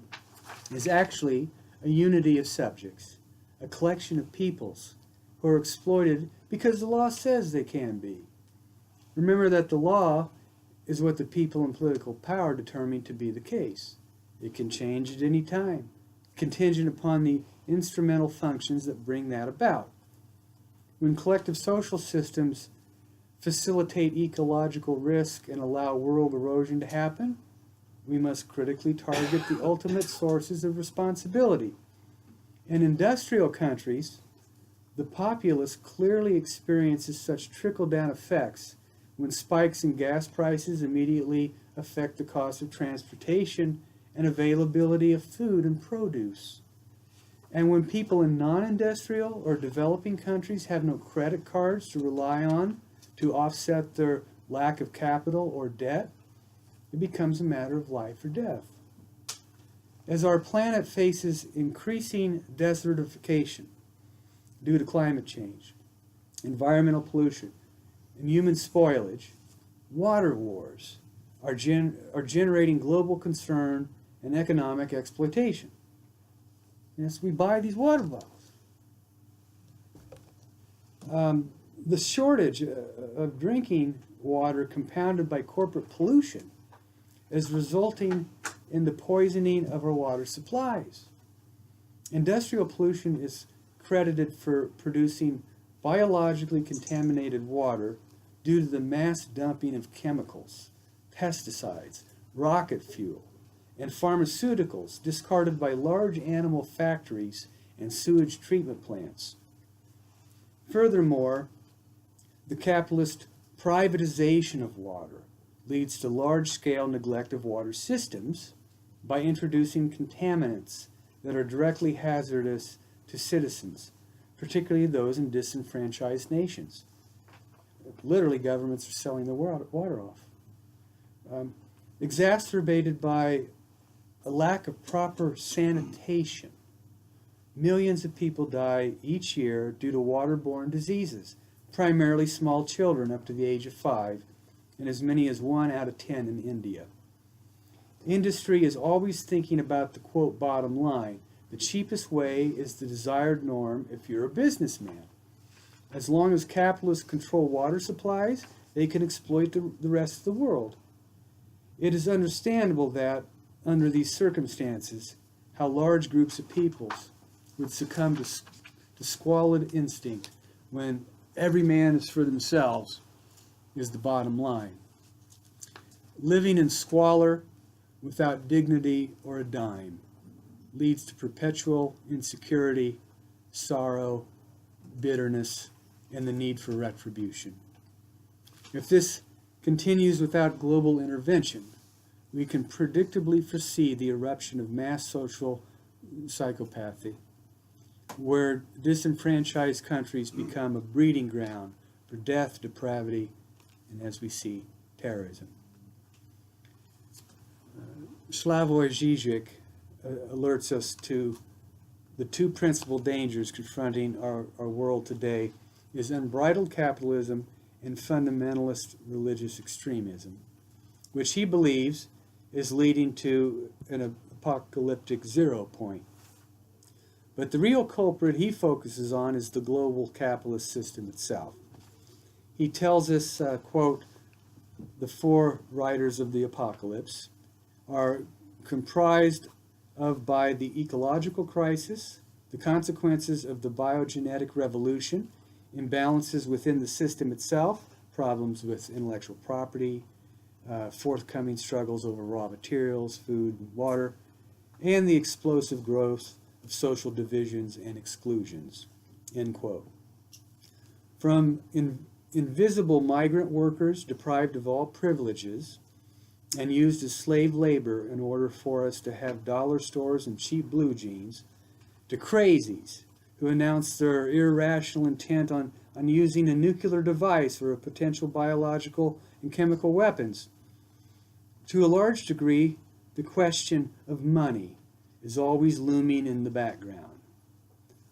is actually a unity of subjects, a collection of peoples who are exploited because the law says they can be. Remember that the law is what the people in political power determine to be the case. It can change at any time, contingent upon the instrumental functions that bring that about. When collective social systems facilitate ecological risk and allow world erosion to happen, we must critically target the ultimate sources of responsibility. In industrial countries, the populace clearly experiences such trickle-down effects when spikes in gas prices immediately affect the cost of transportation and availability of food and produce. And when people in non-industrial or developing countries have no credit cards to rely on to offset their lack of capital or debt, it becomes a matter of life or death. As our planet faces increasing desertification due to climate change, environmental pollution, and human spoilage, water wars are generating global concern and economic exploitation. Yes, we buy these water bottles. The shortage of drinking water compounded by corporate pollution is resulting in the poisoning of our water supplies. Industrial pollution is credited for producing biologically contaminated water due to the mass dumping of chemicals, pesticides, rocket fuel, and pharmaceuticals discarded by large animal factories and sewage treatment plants. Furthermore, the capitalist privatization of water leads to large-scale neglect of water systems by introducing contaminants that are directly hazardous to citizens, particularly those in disenfranchised nations. Literally, governments are selling their water off. Exacerbated by a lack of proper sanitation. Millions of people die each year due to waterborne diseases, primarily small children up to the age of 5, and as many as 1 out of 10 in India. Industry is always thinking about the, quote, bottom line. The cheapest way is the desired norm if you're a businessman. As long as capitalists control water supplies, they can exploit the rest of the world. It is understandable that, under these circumstances, how large groups of peoples would succumb to squalid instinct when every man is for themselves is the bottom line. Living in squalor without dignity or a dime leads to perpetual insecurity, sorrow, bitterness, and the need for retribution. If this continues without global intervention, we can predictably foresee the eruption of mass social psychopathy, where disenfranchised countries become a breeding ground for death, depravity, and, as we see, terrorism. Slavoj Žižek alerts us to the two principal dangers confronting our world today is unbridled capitalism and fundamentalist religious extremism, which he believes is leading to an apocalyptic zero point. But the real culprit he focuses on is the global capitalist system itself. He tells us, quote, the four riders of the apocalypse are comprised of by the ecological crisis, the consequences of the biogenetic revolution, imbalances within the system itself, problems with intellectual property, forthcoming struggles over raw materials, food, and water, and the explosive growth of social divisions and exclusions, end quote. From invisible migrant workers deprived of all privileges and used as slave labor in order for us to have dollar stores and cheap blue jeans, to crazies who announce their irrational intent on using a nuclear device or a potential biological and chemical weapons. To a large degree, the question of money is always looming in the background.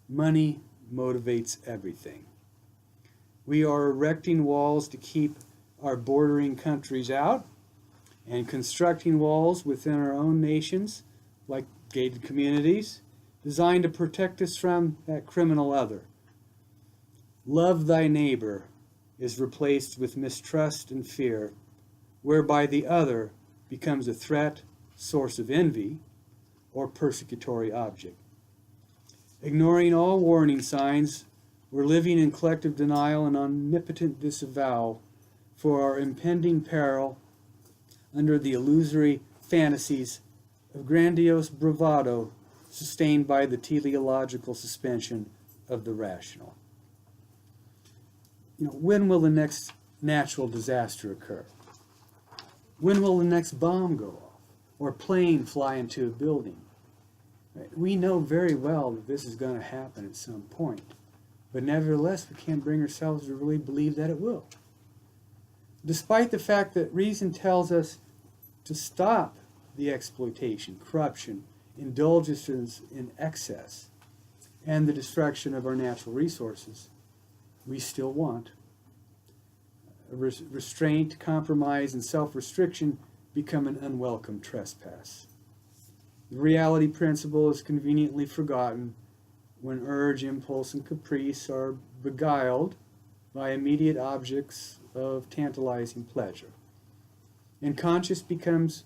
Money motivates everything. We are erecting walls to keep our bordering countries out and constructing walls within our own nations, like gated communities, designed to protect us from that criminal other. Love thy neighbor is replaced with mistrust and fear, whereby the other becomes a threat, source of envy, or persecutory object. Ignoring all warning signs, we're living in collective denial and omnipotent disavowal for our impending peril under the illusory fantasies of grandiose bravado sustained by the teleological suspension of the rational. When will the next natural disaster occur? When will the next bomb go off or plane fly into a building? We know very well that this is going to happen at some point, but nevertheless we can't bring ourselves to really believe that it will. Despite the fact that reason tells us to stop the exploitation, corruption, indulgences in excess, and the destruction of our natural resources, we still want. Restraint, compromise, and self-restriction become an unwelcome trespass. The reality principle is conveniently forgotten when urge, impulse, and caprice are beguiled by immediate objects of tantalizing pleasure. And conscience becomes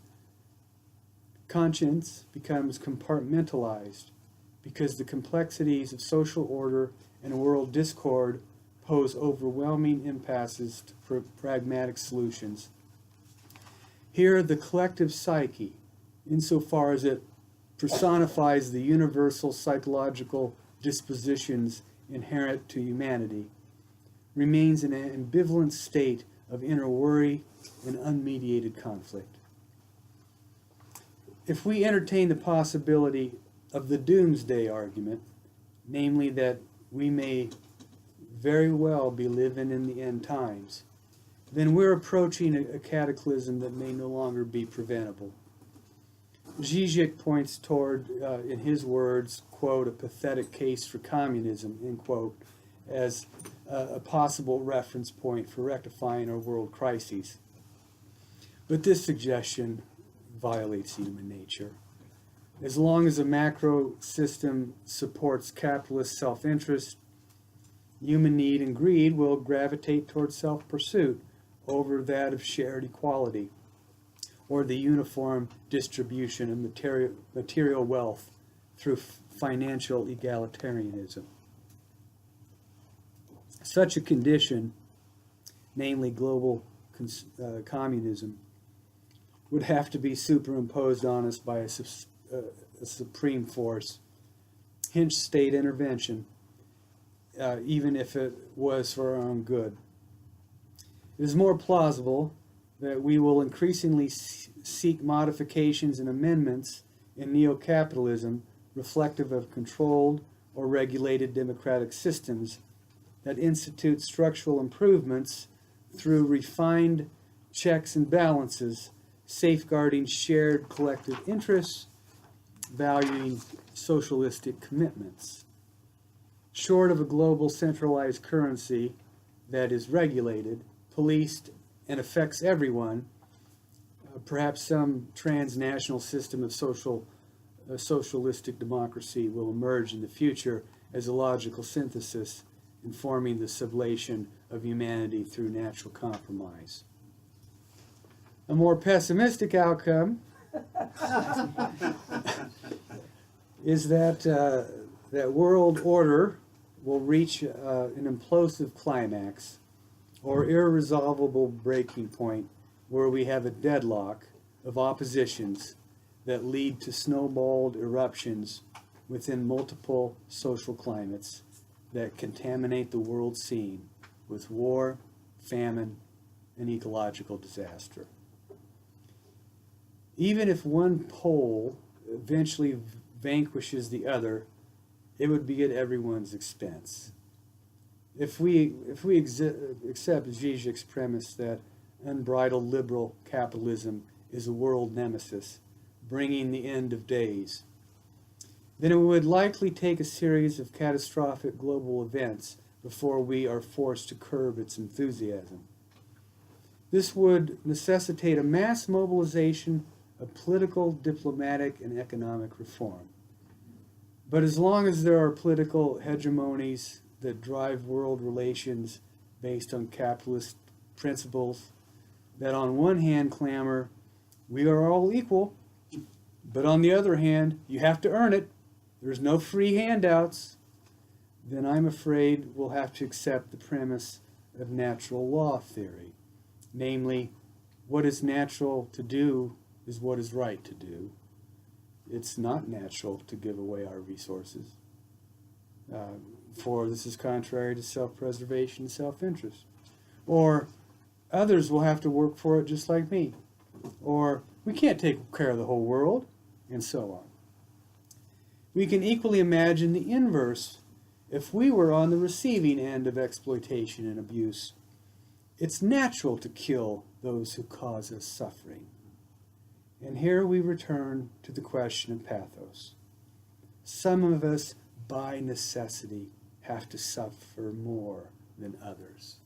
compartmentalized because the complexities of social order and world discord pose overwhelming impasses to pragmatic solutions. Here, the collective psyche, insofar as it personifies the universal psychological dispositions inherent to humanity, remains in an ambivalent state of inner worry and unmediated conflict. If we entertain the possibility of the doomsday argument, namely that we may very well be living in the end times, then we're approaching a cataclysm that may no longer be preventable. Žižek points toward, in his words, quote, a pathetic case for communism, end quote, as a possible reference point for rectifying our world crises. But this suggestion violates human nature. As long as a macro system supports capitalist self-interest, human need and greed will gravitate towards self-pursuit over that of shared equality or the uniform distribution of material wealth through financial egalitarianism. Such a condition, namely global communism, would have to be superimposed on us by a supreme force, hence state intervention, even if it was for our own good. It is more plausible that we will increasingly seek modifications and amendments in neo-capitalism reflective of controlled or regulated democratic systems that institute structural improvements through refined checks and balances, safeguarding shared collective interests, valuing socialistic commitments. Short of a global centralized currency that is regulated, policed, and affects everyone, perhaps some transnational system of socialistic democracy will emerge in the future as a logical synthesis, informing the sublation of humanity through natural compromise. A more pessimistic outcome is that that world order will reach an implosive climax or irresolvable breaking point where we have a deadlock of oppositions that lead to snowballed eruptions within multiple social climates that contaminate the world scene with war, famine, and ecological disaster. Even if one pole eventually vanquishes the other, it would be at everyone's expense. If we accept Zizek's premise that unbridled liberal capitalism is a world nemesis, bringing the end of days, then it would likely take a series of catastrophic global events before we are forced to curb its enthusiasm. This would necessitate a mass mobilization of political, diplomatic, and economic reform. But as long as there are political hegemonies that drive world relations based on capitalist principles that on one hand clamor, we are all equal, but on the other hand, you have to earn it, there's no free handouts, then I'm afraid we'll have to accept the premise of natural law theory. Namely, what is natural to do is what is right to do. It's not natural to give away our resources, for this is contrary to self-preservation and self-interest. Or others will have to work for it just like me. Or we can't take care of the whole world, and so on. We can equally imagine the inverse if we were on the receiving end of exploitation and abuse. It's natural to kill those who cause us suffering. And here we return to the question of pathos. Some of us, by necessity, have to suffer more than others.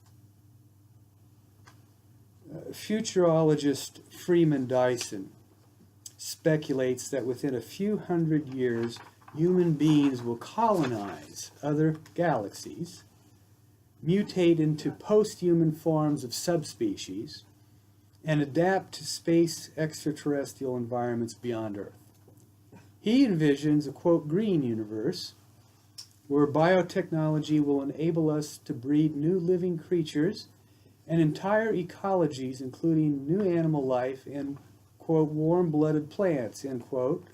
Futurologist Freeman Dyson speculates that within a few hundred years, human beings will colonize other galaxies, mutate into post-human forms of subspecies, and adapt to space extraterrestrial environments beyond Earth. He envisions a, quote, green universe where biotechnology will enable us to breed new living creatures and entire ecologies, including new animal life and, quote, warm-blooded plants, end quote,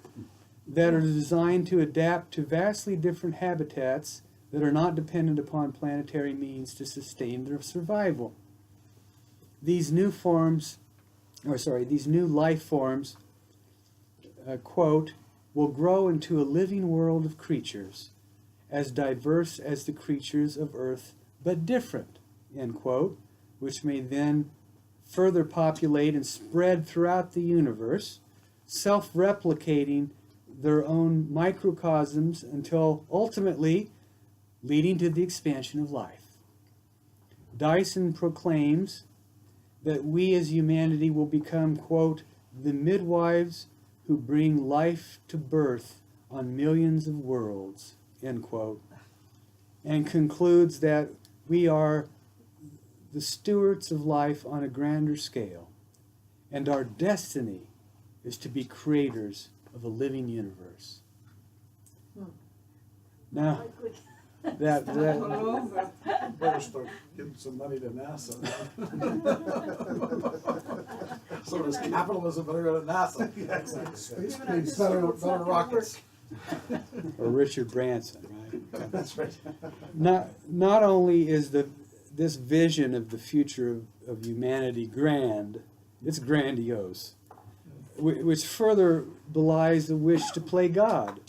that are designed to adapt to vastly different habitats that are not dependent upon planetary means to sustain their survival. These new life forms, quote, will grow into a living world of creatures, as diverse as the creatures of Earth, but different, end quote, which may then further populate and spread throughout the universe, self-replicating their own microcosms until ultimately leading to the expansion of life. Dyson proclaims that we as humanity will become, quote, the midwives who bring life to birth on millions of worlds, end quote, and concludes that we are the stewards of life on a grander scale, and our destiny is to be creators of a living universe. Now, that Better start giving some money to NASA. So does capitalism better go to NASA? Yeah, exactly. Space needs better rockets. or Richard Branson, right? That's right. Not only is this vision of the future of humanity grand, it's grandiose, which further belies the wish to play God.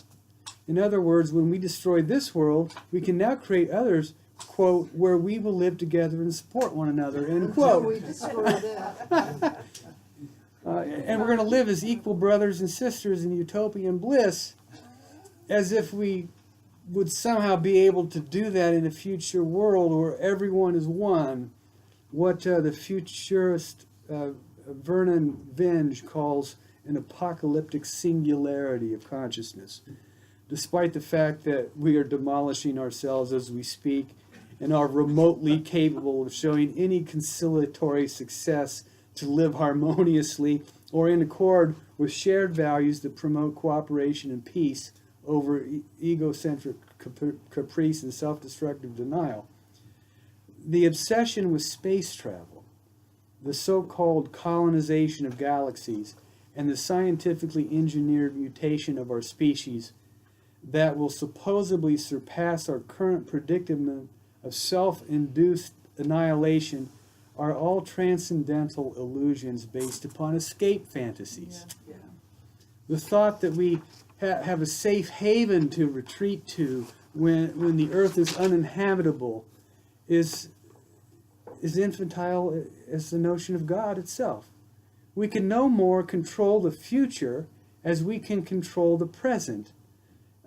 In other words, when we destroy this world, we can now create others, quote, where we will live together and support one another, end quote. We destroy that. And we're going to live as equal brothers and sisters in utopian bliss, as if we would somehow be able to do that in a future world where everyone is one, what the futurist Vernon Venge calls an apocalyptic singularity of consciousness. Despite the fact that we are demolishing ourselves as we speak and are remotely capable of showing any conciliatory success to live harmoniously or in accord with shared values that promote cooperation and peace over egocentric caprice and self-destructive denial. The obsession with space travel, the so-called colonization of galaxies, and the scientifically engineered mutation of our species that will supposedly surpass our current predicament of self-induced annihilation are all transcendental illusions based upon escape fantasies. Yeah. The thought that we have a safe haven to retreat to when the earth is uninhabitable is infantile as the notion of God itself. We can no more control the future as we can control the present.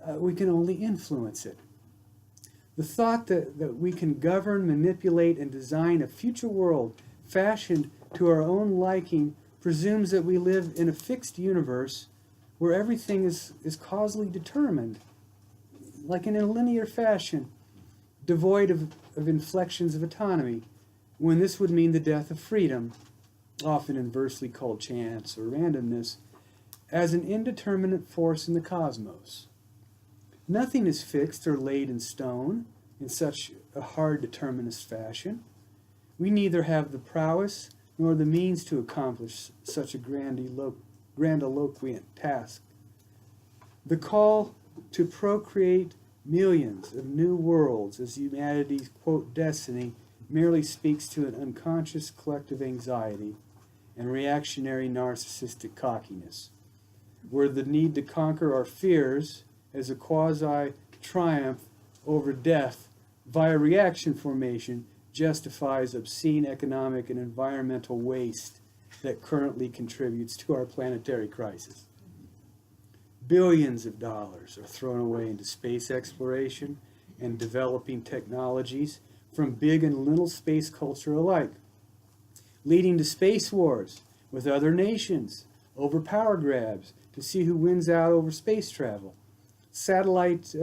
We can only influence it. The thought that we can govern, manipulate, and design a future world fashioned to our own liking presumes that we live in a fixed universe where everything is causally determined, like in a linear fashion, devoid of inflections of autonomy, when this would mean the death of freedom, often inversely called chance or randomness, as an indeterminate force in the cosmos. Nothing is fixed or laid in stone in such a hard determinist fashion. We neither have the prowess nor the means to accomplish such a grandiloquent task. The call to procreate millions of new worlds as humanity's, quote, destiny merely speaks to an unconscious collective anxiety and reactionary narcissistic cockiness, where the need to conquer our fears as a quasi-triumph over death via reaction formation justifies obscene economic and environmental waste that currently contributes to our planetary crisis. Billions of dollars are thrown away into space exploration and developing technologies from big and little space culture alike, leading to space wars with other nations over power grabs to see who wins out over space travel, satellite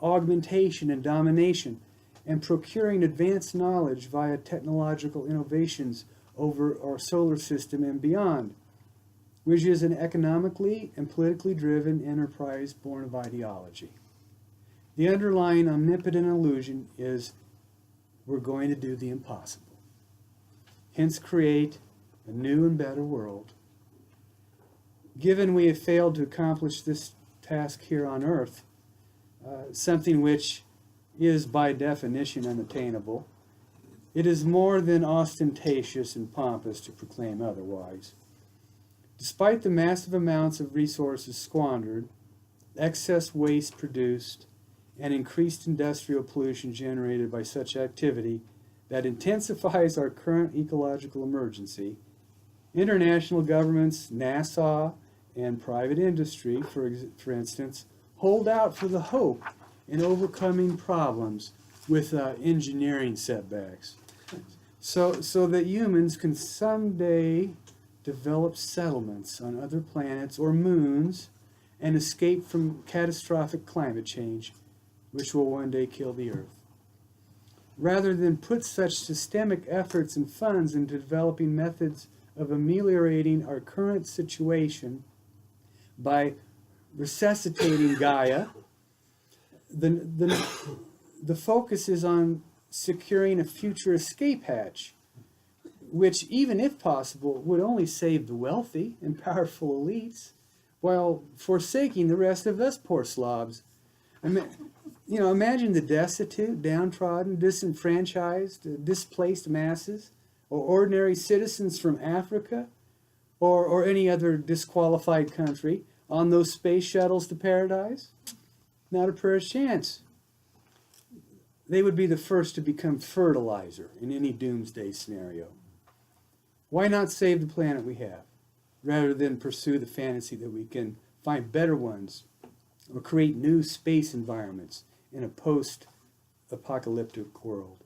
augmentation and domination, and procuring advanced knowledge via technological innovations over our solar system and beyond, which is an economically and politically driven enterprise born of ideology. The underlying omnipotent illusion is we're going to do the impossible, hence create a new and better world. Given we have failed to accomplish this task here on earth, something which is by definition unattainable, it is more than ostentatious and pompous to proclaim otherwise. Despite the massive amounts of resources squandered, excess waste produced, and increased industrial pollution generated by such activity that intensifies our current ecological emergency, international governments, NASA, and private industry, for instance, hold out for the hope in overcoming problems with engineering setbacks, so that humans can someday develop settlements on other planets or moons and escape from catastrophic climate change, which will one day kill the Earth. Rather than put such systemic efforts and funds into developing methods of ameliorating our current situation by resuscitating Gaia the focus is on securing a future escape hatch, which, even if possible, would only save the wealthy and powerful elites, while forsaking the rest of us poor slobs. Imagine the destitute, downtrodden, disenfranchised, displaced masses, or ordinary citizens from Africa, or any other disqualified country, on those space shuttles to paradise. Not a prayer's chance. They would be the first to become fertilizer in any doomsday scenario. Why not save the planet we have, rather than pursue the fantasy that we can find better ones or create new space environments in a post-apocalyptic world?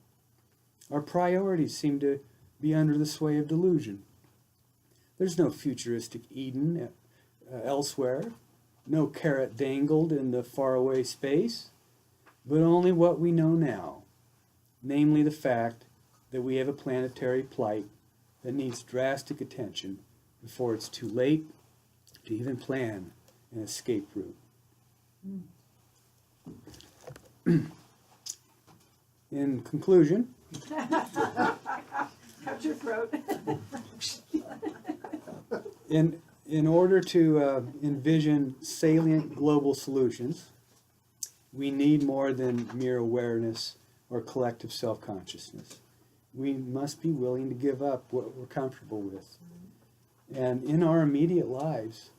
Our priorities seem to be under the sway of delusion. There's no futuristic Eden elsewhere, no carrot dangled in the faraway space, but only what we know now, namely the fact that we have a planetary plight that needs drastic attention before it's too late to even plan an escape route. In conclusion, How's your throat? in order to envision salient global solutions, we need more than mere awareness or collective self-consciousness. We must be willing to give up what we're comfortable with. And in our immediate lives,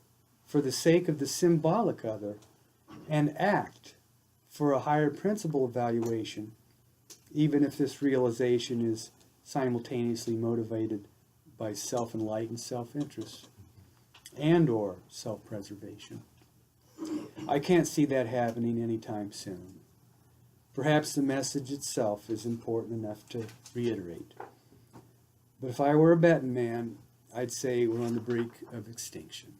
for the sake of the symbolic other, and act for a higher principle evaluation, even if this realization is simultaneously motivated by self-enlightened self-interest and or self-preservation. I can't see that happening anytime soon. Perhaps the message itself is important enough to reiterate. But if I were a betting man, I'd say we're on the brink of extinction.